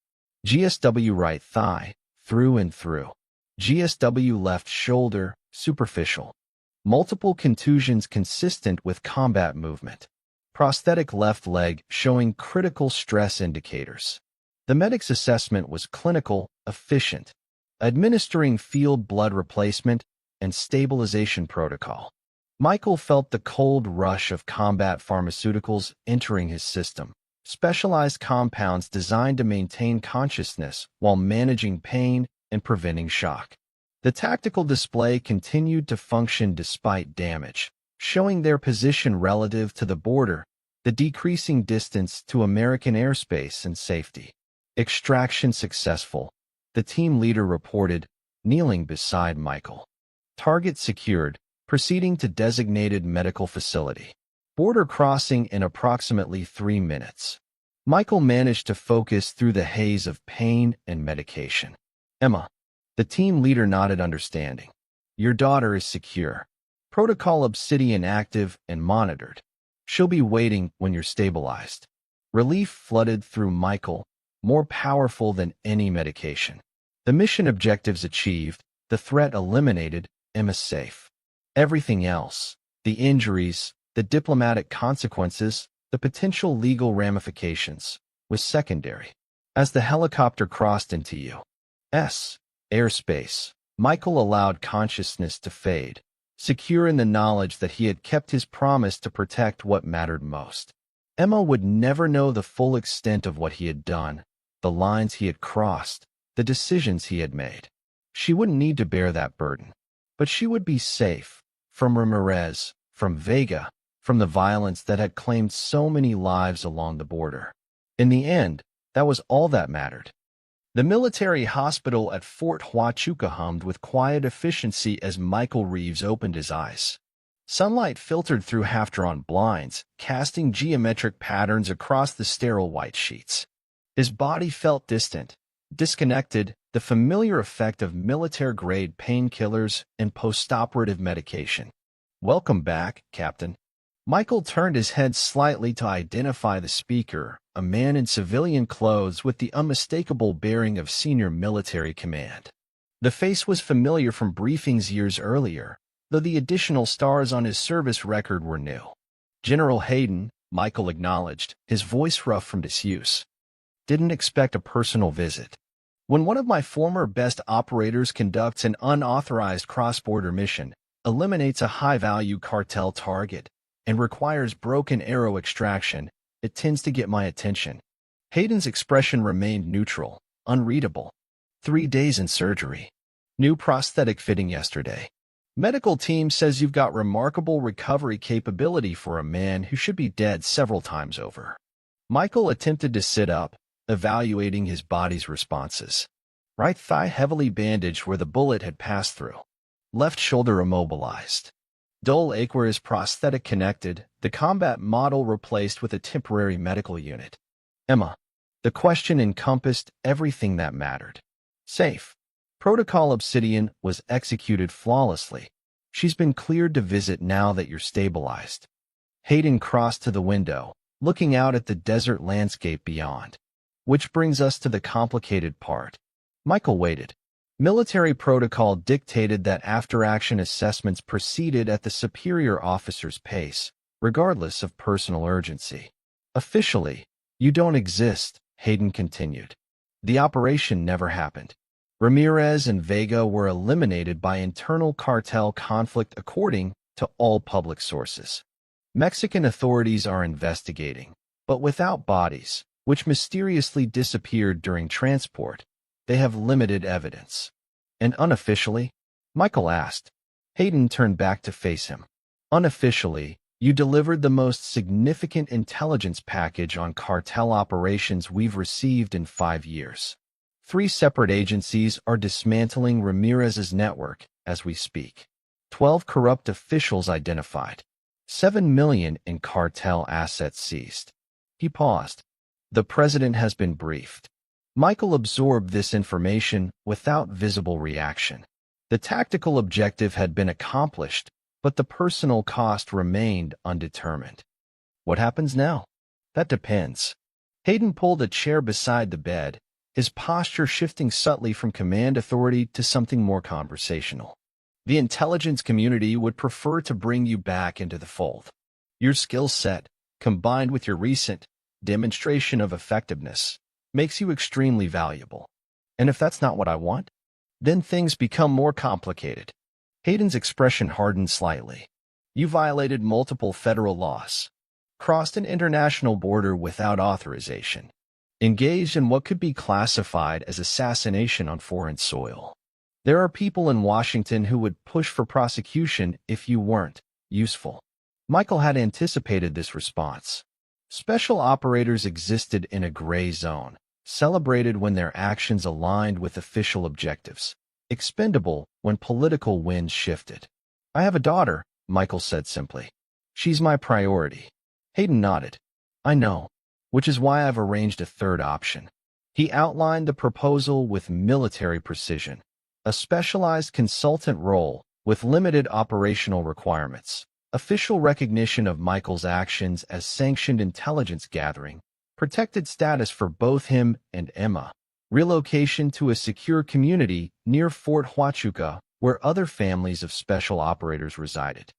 GSW right thigh, through and through. GSW left shoulder, superficial. Multiple contusions consistent with combat movement. Prosthetic left leg showing critical stress indicators. The medic's assessment was clinical, efficient, administering field blood replacement and stabilization protocol. Michael felt the cold rush of combat pharmaceuticals entering his system, specialized compounds designed to maintain consciousness while managing pain and preventing shock. The tactical display continued to function despite damage, showing their position relative to the border, the decreasing distance to American airspace and safety. Extraction successful, the team leader reported, kneeling beside Michael. Target secured, proceeding to designated medical facility. Border crossing in approximately 3 minutes. Michael managed to focus through the haze of pain and medication. Emma. The team leader nodded understanding. Your daughter is secure. Protocol Obsidian active and monitored. She'll be waiting when you're stabilized. Relief flooded through Michael, more powerful than any medication. The mission objectives achieved, the threat eliminated, Emma safe. Everything else, the injuries, the diplomatic consequences, the potential legal ramifications, was secondary. As the helicopter crossed into U.S. airspace, Michael allowed consciousness to fade, secure in the knowledge that he had kept his promise to protect what mattered most. Emma would never know the full extent of what he had done, the lines he had crossed, the decisions he had made. She wouldn't need to bear that burden. But she would be safe, from Ramirez, from Vega, from the violence that had claimed so many lives along the border. In the end, that was all that mattered. The military hospital at Fort Huachuca hummed with quiet efficiency as Michael Reeves opened his eyes. Sunlight filtered through half-drawn blinds, casting geometric patterns across the sterile white sheets. His body felt distant, disconnected, the familiar effect of military-grade painkillers and post-operative medication. Welcome back, Captain. Michael turned his head slightly to identify the speaker, a man in civilian clothes with the unmistakable bearing of senior military command. The face was familiar from briefings years earlier, though the additional stars on his service record were new. General Hayden, Michael acknowledged, his voice rough from disuse. Didn't expect a personal visit. When one of my former best operators conducts an unauthorized cross-border mission, eliminates a high-value cartel target, and requires broken arrow extraction, it tends to get my attention. Hayden's expression remained neutral, unreadable. 3 days in surgery. New prosthetic fitting yesterday. Medical team says you've got remarkable recovery capability for a man who should be dead several times over. Michael attempted to sit up, evaluating his body's responses. Right thigh heavily bandaged where the bullet had passed through. Left shoulder immobilized. Dull ache where his prosthetic connected, the combat model replaced with a temporary medical unit. Emma. The question encompassed everything that mattered. Safe. Protocol Obsidian was executed flawlessly. She's been cleared to visit now that you're stabilized. Hayden crossed to the window, looking out at the desert landscape beyond. Which brings us to the complicated part. Michael waited. Military protocol dictated that after-action assessments proceeded at the superior officer's pace, regardless of personal urgency. Officially, you don't exist, Hayden continued. The operation never happened. Ramirez and Vega were eliminated by internal cartel conflict according to all public sources. Mexican authorities are investigating, but without bodies, which mysteriously disappeared during transport, they have limited evidence. And unofficially? Michael asked. Hayden turned back to face him. Unofficially, you delivered the most significant intelligence package on cartel operations we've received in 5 years. 3 separate agencies are dismantling Ramirez's network as we speak. 12 corrupt officials identified. 7 million in cartel assets seized. He paused. The president has been briefed. Michael absorbed this information without visible reaction. The tactical objective had been accomplished, but the personal cost remained undetermined. What happens now? That depends. Hayden pulled a chair beside the bed, his posture shifting subtly from command authority to something more conversational. The intelligence community would prefer to bring you back into the fold. Your skill set, combined with your recent demonstration of effectiveness, makes you extremely valuable. And if that's not what I want, then things become more complicated. Hayden's expression hardened slightly. You violated multiple federal laws, crossed an international border without authorization, engaged in what could be classified as assassination on foreign soil. There are people in Washington who would push for prosecution if you weren't useful. Michael had anticipated this response. Special operators existed in a gray zone, celebrated when their actions aligned with official objectives, expendable when political winds shifted. I have a daughter, Michael said simply. She's my priority. Hayden nodded. I know, which is why I've arranged a third option. He outlined the proposal with military precision, a specialized consultant role with limited operational requirements, official recognition of Michael's actions as sanctioned intelligence gathering, protected status for both him and Emma, relocation to a secure community near Fort Huachuca where other families of special operators resided.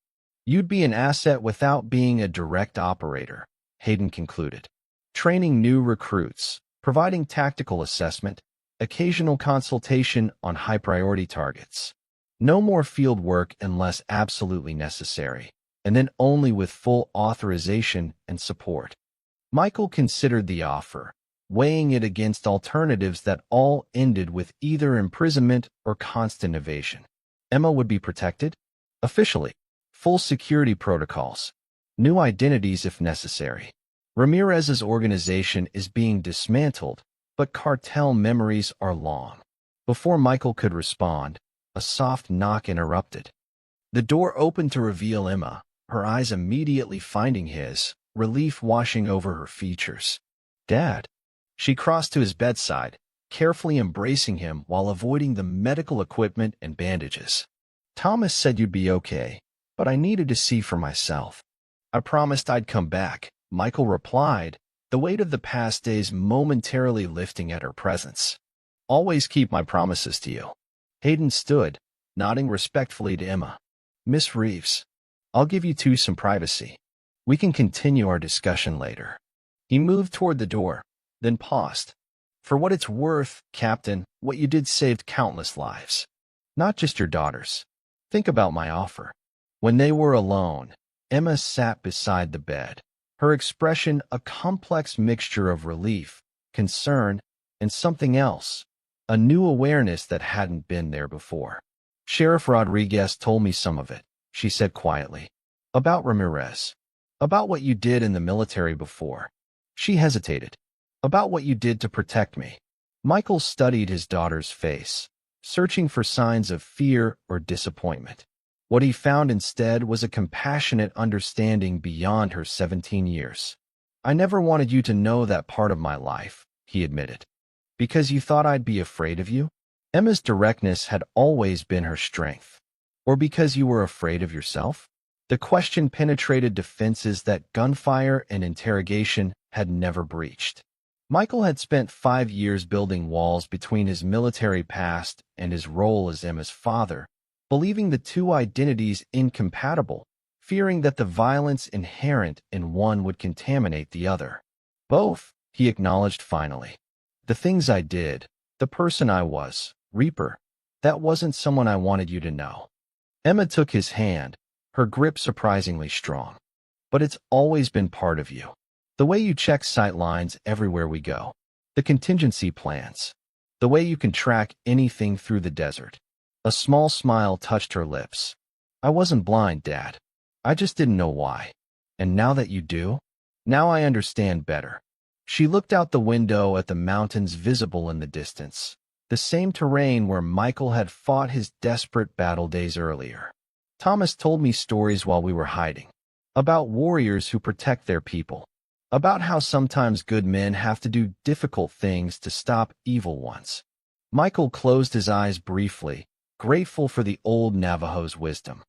You'd be an asset without being a direct operator, Hayden concluded. Training new recruits, providing tactical assessment, occasional consultation on high-priority targets. No more field work unless absolutely necessary, and then only with full authorization and support. Michael considered the offer, weighing it against alternatives that all ended with either imprisonment or constant evasion. Emma would be protected? Officially. Full security protocols. New identities if necessary. Ramirez's organization is being dismantled, but cartel memories are long. Before Michael could respond, a soft knock interrupted. The door opened to reveal Emma, her eyes immediately finding his, relief washing over her features. Dad. She crossed to his bedside, carefully embracing him while avoiding the medical equipment and bandages. Thomas said you'd be okay, but I needed to see for myself. I promised I'd come back, Michael replied, the weight of the past days momentarily lifting at her presence. Always keep my promises to you. Hayden stood, nodding respectfully to Emma. Miss Reeves, I'll give you two some privacy. We can continue our discussion later. He moved toward the door, then paused. For what it's worth, Captain, what you did saved countless lives. Not just your daughters. Think about my offer. When they were alone, Emma sat beside the bed, her expression a complex mixture of relief, concern, and something else, a new awareness that hadn't been there before. Sheriff Rodriguez told me some of it, she said quietly. About Ramirez. About what you did in the military before. She hesitated. About what you did to protect me. Michael studied his daughter's face, searching for signs of fear or disappointment. What he found instead was a compassionate understanding beyond her 17 years. I never wanted you to know that part of my life, he admitted. Because you thought I'd be afraid of you? Emma's directness had always been her strength. Or because you were afraid of yourself? The question penetrated defenses that gunfire and interrogation had never breached. Michael had spent 5 years building walls between his military past and his role as Emma's father, believing the two identities incompatible, fearing that the violence inherent in one would contaminate the other. Both, he acknowledged finally. The things I did, the person I was, Reaper, that wasn't someone I wanted you to know. Emma took his hand, her grip surprisingly strong. But it's always been part of you. The way you check sight lines everywhere we go. The contingency plans. The way you can track anything through the desert. A small smile touched her lips. I wasn't blind, Dad. I just didn't know why. And now that you do, now I understand better. She looked out the window at the mountains visible in the distance, the same terrain where Michael had fought his desperate battle days earlier. Thomas told me stories while we were hiding, about warriors who protect their people, about how sometimes good men have to do difficult things to stop evil ones. Michael closed his eyes briefly, grateful for the old Navajo's wisdom.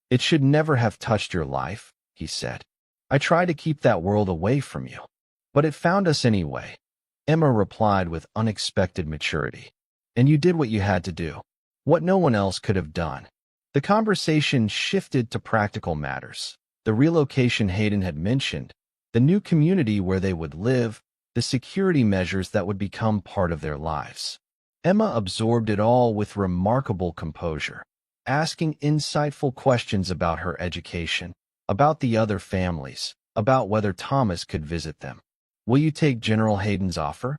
It should never have touched your life, he said. I tried to keep that world away from you. But it found us anyway, Emma replied with unexpected maturity. And you did what you had to do, what no one else could have done. The conversation shifted to practical matters, the relocation Hayden had mentioned, the new community where they would live, the security measures that would become part of their lives. Emma absorbed it all with remarkable composure, asking insightful questions about her education, about the other families, about whether Thomas could visit them. "Will you take General Hayden's offer?"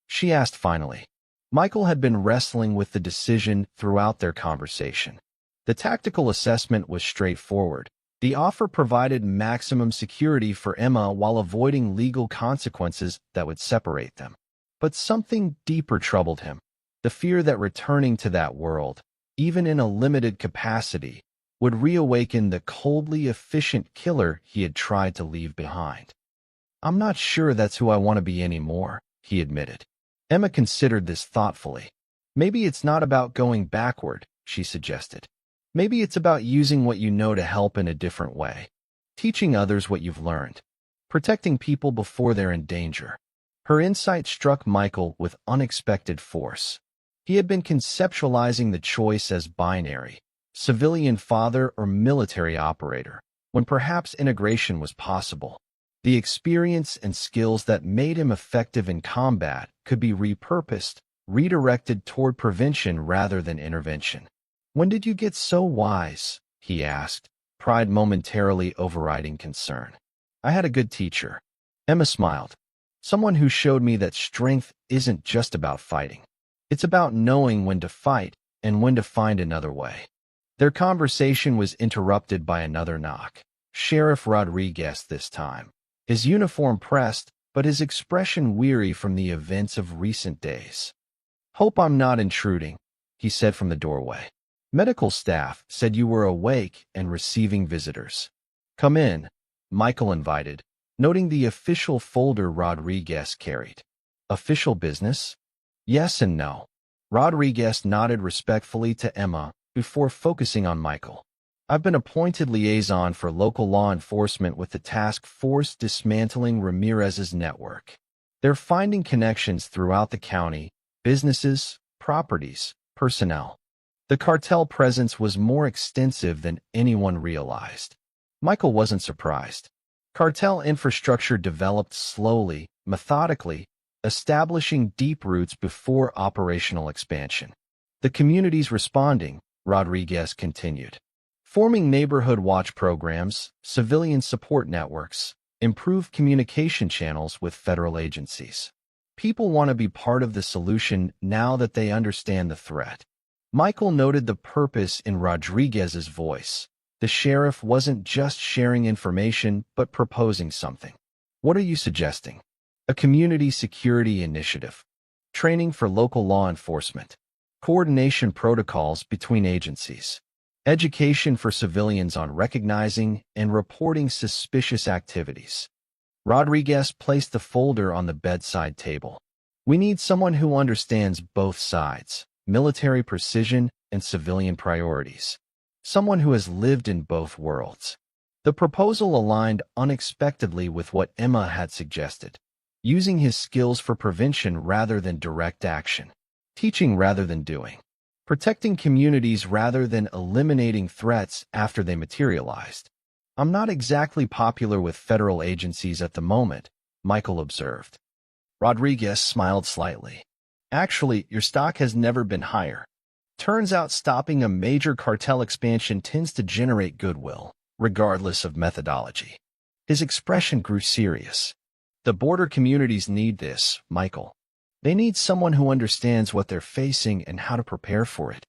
she asked finally. Michael had been wrestling with the decision throughout their conversation. The tactical assessment was straightforward. The offer provided maximum security for Emma while avoiding legal consequences that would separate them. But something deeper troubled him, the fear that returning to that world, even in a limited capacity, would reawaken the coldly efficient killer he had tried to leave behind. "I'm not sure that's who I want to be anymore," he admitted. Emma considered this thoughtfully. "Maybe it's not about going backward," she suggested. "Maybe it's about using what you know to help in a different way, teaching others what you've learned, protecting people before they're in danger." Her insight struck Michael with unexpected force. He had been conceptualizing the choice as binary, civilian father or military operator, when perhaps integration was possible. The experience and skills that made him effective in combat could be repurposed, redirected toward prevention rather than intervention. "When did you get so wise?" he asked, pride momentarily overriding concern. "I had a good teacher." Emma smiled. "Someone who showed me that strength isn't just about fighting. It's about knowing when to fight and when to find another way." Their conversation was interrupted by another knock. Sheriff Rodriguez this time. His uniform pressed, but his expression weary from the events of recent days. "Hope I'm not intruding," he said from the doorway. "Medical staff said you were awake and receiving visitors." "Come in," Michael invited, noting the official folder Rodriguez carried. "Official business?" "Yes and no." Rodriguez nodded respectfully to Emma before focusing on Michael. "I've been appointed liaison for local law enforcement with the task force dismantling Ramirez's network. They're finding connections throughout the county, businesses, properties, personnel. The cartel presence was more extensive than anyone realized." Michael wasn't surprised. Cartel infrastructure developed slowly, methodically, establishing deep roots before operational expansion. "The community's responding," Rodriguez continued. "Forming neighborhood watch programs, civilian support networks, improved communication channels with federal agencies. People want to be part of the solution now that they understand the threat." Michael noted the purpose in Rodriguez's voice. The sheriff wasn't just sharing information, but proposing something. "What are you suggesting?" "A community security initiative. Training for local law enforcement. Coordination protocols between agencies. Education for civilians on recognizing and reporting suspicious activities." Rodriguez placed the folder on the bedside table. "We need someone who understands both sides, military precision and civilian priorities. Someone who has lived in both worlds." The proposal aligned unexpectedly with what Emma had suggested, using his skills for prevention rather than direct action, teaching rather than doing, protecting communities rather than eliminating threats after they materialized. "I'm not exactly popular with federal agencies at the moment," Michael observed. Rodriguez smiled slightly. "Actually, your stock has never been higher. Turns out stopping a major cartel expansion tends to generate goodwill, regardless of methodology." His expression grew serious. "The border communities need this, Michael. They need someone who understands what they're facing and how to prepare for it."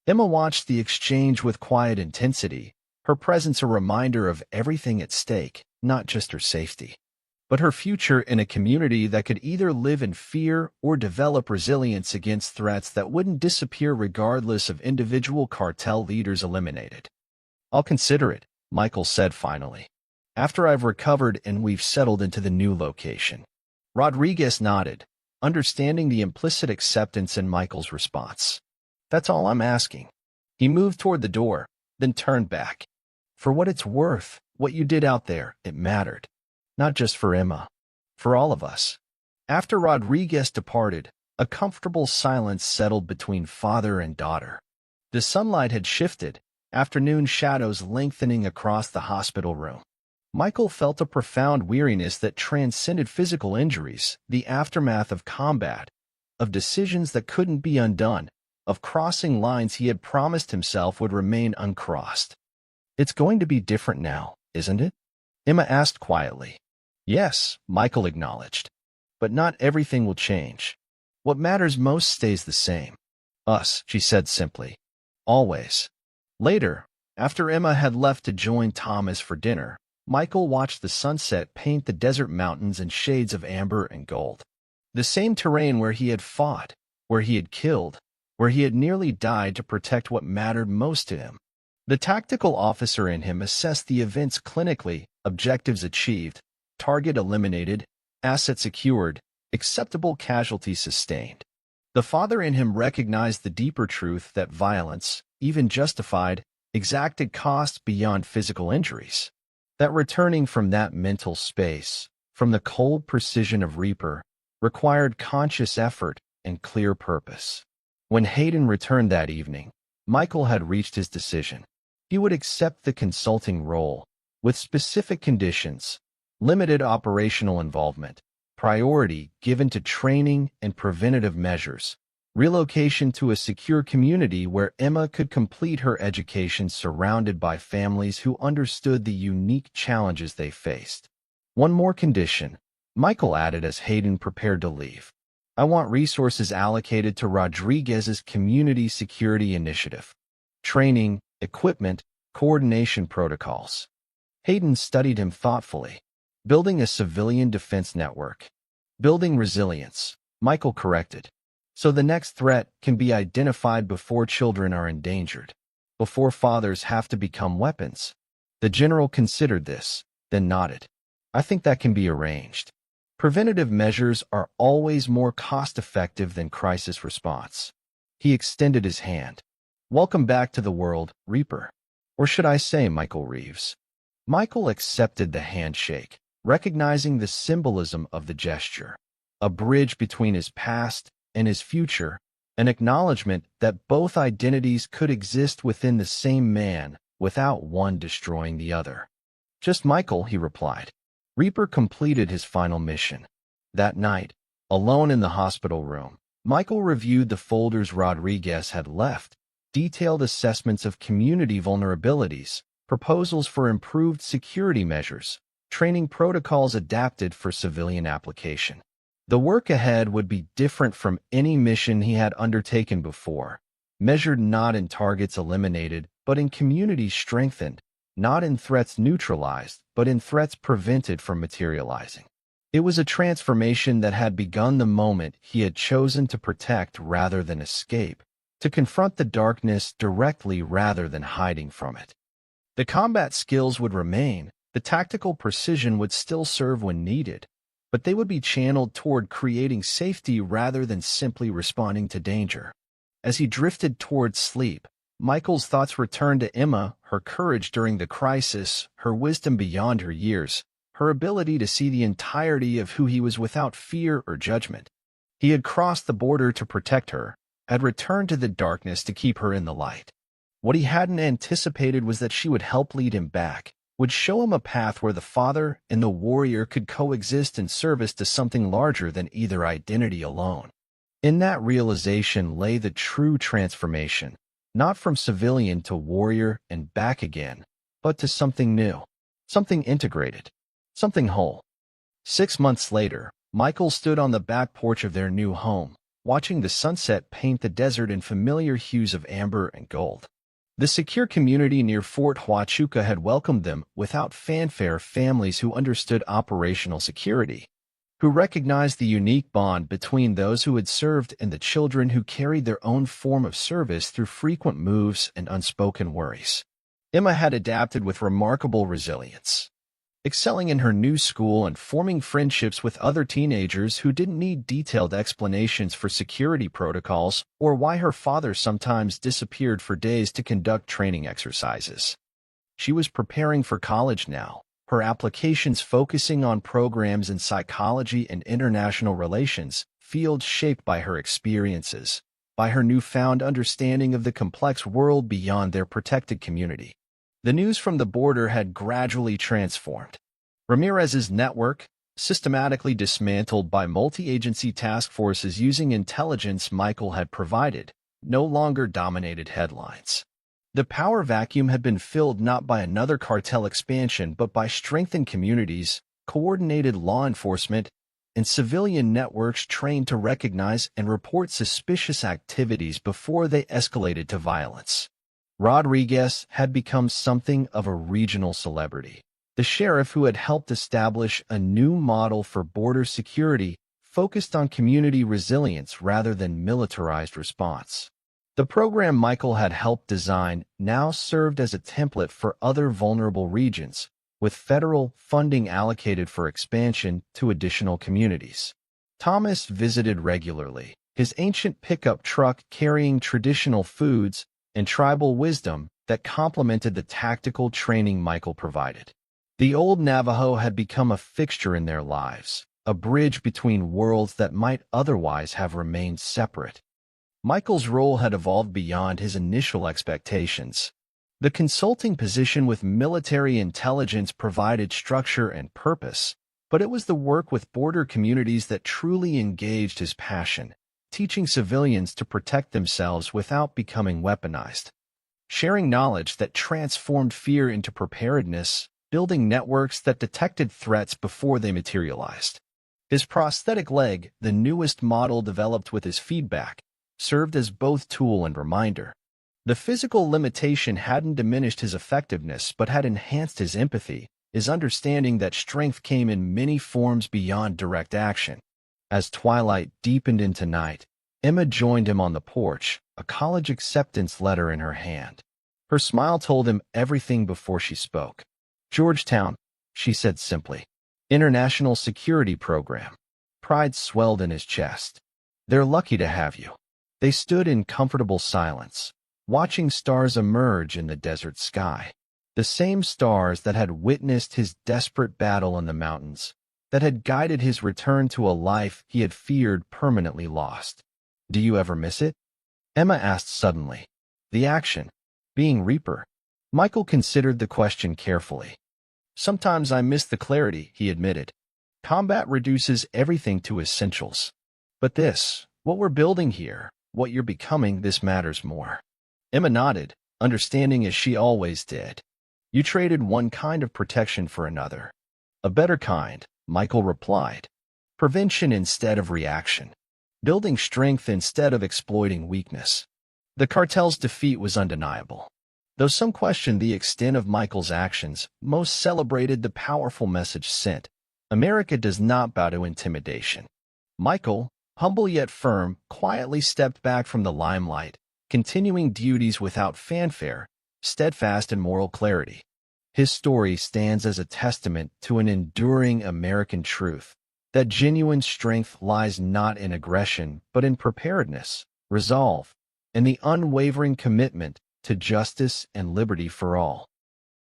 Emma watched the exchange with quiet intensity, her presence a reminder of everything at stake, not just her safety, but her future in a community that could either live in fear or develop resilience against threats that wouldn't disappear regardless of individual cartel leaders eliminated. "I'll consider it," Michael said finally, "after I've recovered and we've settled into the new location." Rodriguez nodded, understanding the implicit acceptance in Michael's response. "That's all I'm asking." He moved toward the door, then turned back. "For what it's worth, what you did out there, it mattered. Not just for Emma, for all of us." After Rodriguez departed, a comfortable silence settled between father and daughter. The sunlight had shifted, afternoon shadows lengthening across the hospital room. Michael felt a profound weariness that transcended physical injuries, the aftermath of combat, of decisions that couldn't be undone, of crossing lines he had promised himself would remain uncrossed. "It's going to be different now, isn't it?" Emma asked quietly. "Yes," Michael acknowledged. "But not everything will change. What matters most stays the same. Us," she said simply. "Always." Later, after Emma had left to join Thomas for dinner, Michael watched the sunset paint the desert mountains in shades of amber and gold. The same terrain where he had fought, where he had killed, where he had nearly died to protect what mattered most to him. The tactical officer in him assessed the events clinically, objectives achieved, target eliminated, asset secured, acceptable casualties sustained. The father in him recognized the deeper truth that violence, even justified, exacted costs beyond physical injuries. That returning from that mental space, from the cold precision of Reaper, required conscious effort and clear purpose. When Hayden returned that evening, Michael had reached his decision. He would accept the consulting role, with specific conditions, limited operational involvement, priority given to training and preventative measures, relocation to a secure community where Emma could complete her education surrounded by families who understood the unique challenges they faced. One more condition, Michael added as Hayden prepared to leave. "I want resources allocated to Rodriguez's community security initiative. Training, equipment, coordination protocols." Hayden studied him thoughtfully. "Building a civilian defense network. Building resilience," Michael corrected. "So the next threat can be identified before children are endangered, before fathers have to become weapons." The general considered this, then nodded. "I think that can be arranged. Preventative measures are always more cost-effective than crisis response." He extended his hand. "Welcome back to the world, Reaper. Or should I say Michael Reeves?" Michael accepted the handshake, recognizing the symbolism of the gesture. A bridge between his past and his future, an acknowledgement that both identities could exist within the same man without one destroying the other. "Just Michael," he replied. Reaper completed his final mission. That night, alone in the hospital room, Michael reviewed the folders Rodriguez had left, detailed assessments of community vulnerabilities, proposals for improved security measures, training protocols adapted for civilian application. The work ahead would be different from any mission he had undertaken before, measured not in targets eliminated, but in communities strengthened, not in threats neutralized, but in threats prevented from materializing. It was a transformation that had begun the moment he had chosen to protect rather than escape, to confront the darkness directly rather than hiding from it. The combat skills would remain, the tactical precision would still serve when needed, but they would be channeled toward creating safety rather than simply responding to danger. As he drifted toward sleep, Michael's thoughts returned to Emma, her courage during the crisis, her wisdom beyond her years, her ability to see the entirety of who he was without fear or judgment. He had crossed the border to protect her, had returned to the darkness to keep her in the light. What he hadn't anticipated was that she would help lead him back, would show him a path where the father and the warrior could coexist in service to something larger than either identity alone. In that realization lay the true transformation, not from civilian to warrior and back again, but to something new, something integrated, something whole. 6 months later, Michael stood on the back porch of their new home, watching the sunset paint the desert in familiar hues of amber and gold. The secure community near Fort Huachuca had welcomed them without fanfare, families who understood operational security, who recognized the unique bond between those who had served and the children who carried their own form of service through frequent moves and unspoken worries. Emma had adapted with remarkable resilience, excelling in her new school and forming friendships with other teenagers who didn't need detailed explanations for security protocols or why her father sometimes disappeared for days to conduct training exercises. She was preparing for college now, her applications focusing on programs in psychology and international relations, fields shaped by her experiences, by her newfound understanding of the complex world beyond their protected community. The news from the border had gradually transformed Ramirez's network, systematically dismantled by multi-agency task forces using intelligence Michael had provided, no longer dominated headlines. The power vacuum had been filled not by another cartel expansion but by strengthened communities, coordinated law enforcement, and civilian networks trained to recognize and report suspicious activities before they escalated to violence. Rodriguez had become something of a regional celebrity. The sheriff who had helped establish a new model for border security focused on community resilience rather than militarized response. The program Michael had helped design now served as a template for other vulnerable regions, with federal funding allocated for expansion to additional communities. Thomas visited regularly, his ancient pickup truck carrying traditional foods and tribal wisdom that complemented the tactical training Michael provided. The old Navajo had become a fixture in their lives, a bridge between worlds that might otherwise have remained separate. Michael's role had evolved beyond his initial expectations. The consulting position with military intelligence provided structure and purpose, but it was the work with border communities that truly engaged his passion, teaching civilians to protect themselves without becoming weaponized. Sharing knowledge that transformed fear into preparedness, building networks that detected threats before they materialized. His prosthetic leg, the newest model developed with his feedback, served as both tool and reminder. The physical limitation hadn't diminished his effectiveness but had enhanced his empathy, his understanding that strength came in many forms beyond direct action. As twilight deepened into night, Emma joined him on the porch, a college acceptance letter in her hand. Her smile told him everything before she spoke. "Georgetown," she said simply. "International Security Program." Pride swelled in his chest. "They're lucky to have you." They stood in comfortable silence, watching stars emerge in the desert sky. The same stars that had witnessed his desperate battle in the mountains, that had guided his return to a life he had feared permanently lost. "Do you ever miss it?" Emma asked suddenly. "The action, being Reaper?" Michael considered the question carefully. "Sometimes I miss the clarity," he admitted. "Combat reduces everything to essentials. But this, what we're building here, what you're becoming, this matters more." Emma nodded, understanding as she always did. "You traded one kind of protection for another." "A better kind," Michael replied. "Prevention instead of reaction. Building strength instead of exploiting weakness." The cartel's defeat was undeniable. Though some questioned the extent of Michael's actions, most celebrated the powerful message sent. America does not bow to intimidation. Michael, humble yet firm, quietly stepped back from the limelight, continuing duties without fanfare, steadfast in moral clarity. His story stands as a testament to an enduring American truth, that genuine strength lies not in aggression but in preparedness, resolve, and the unwavering commitment to justice and liberty for all.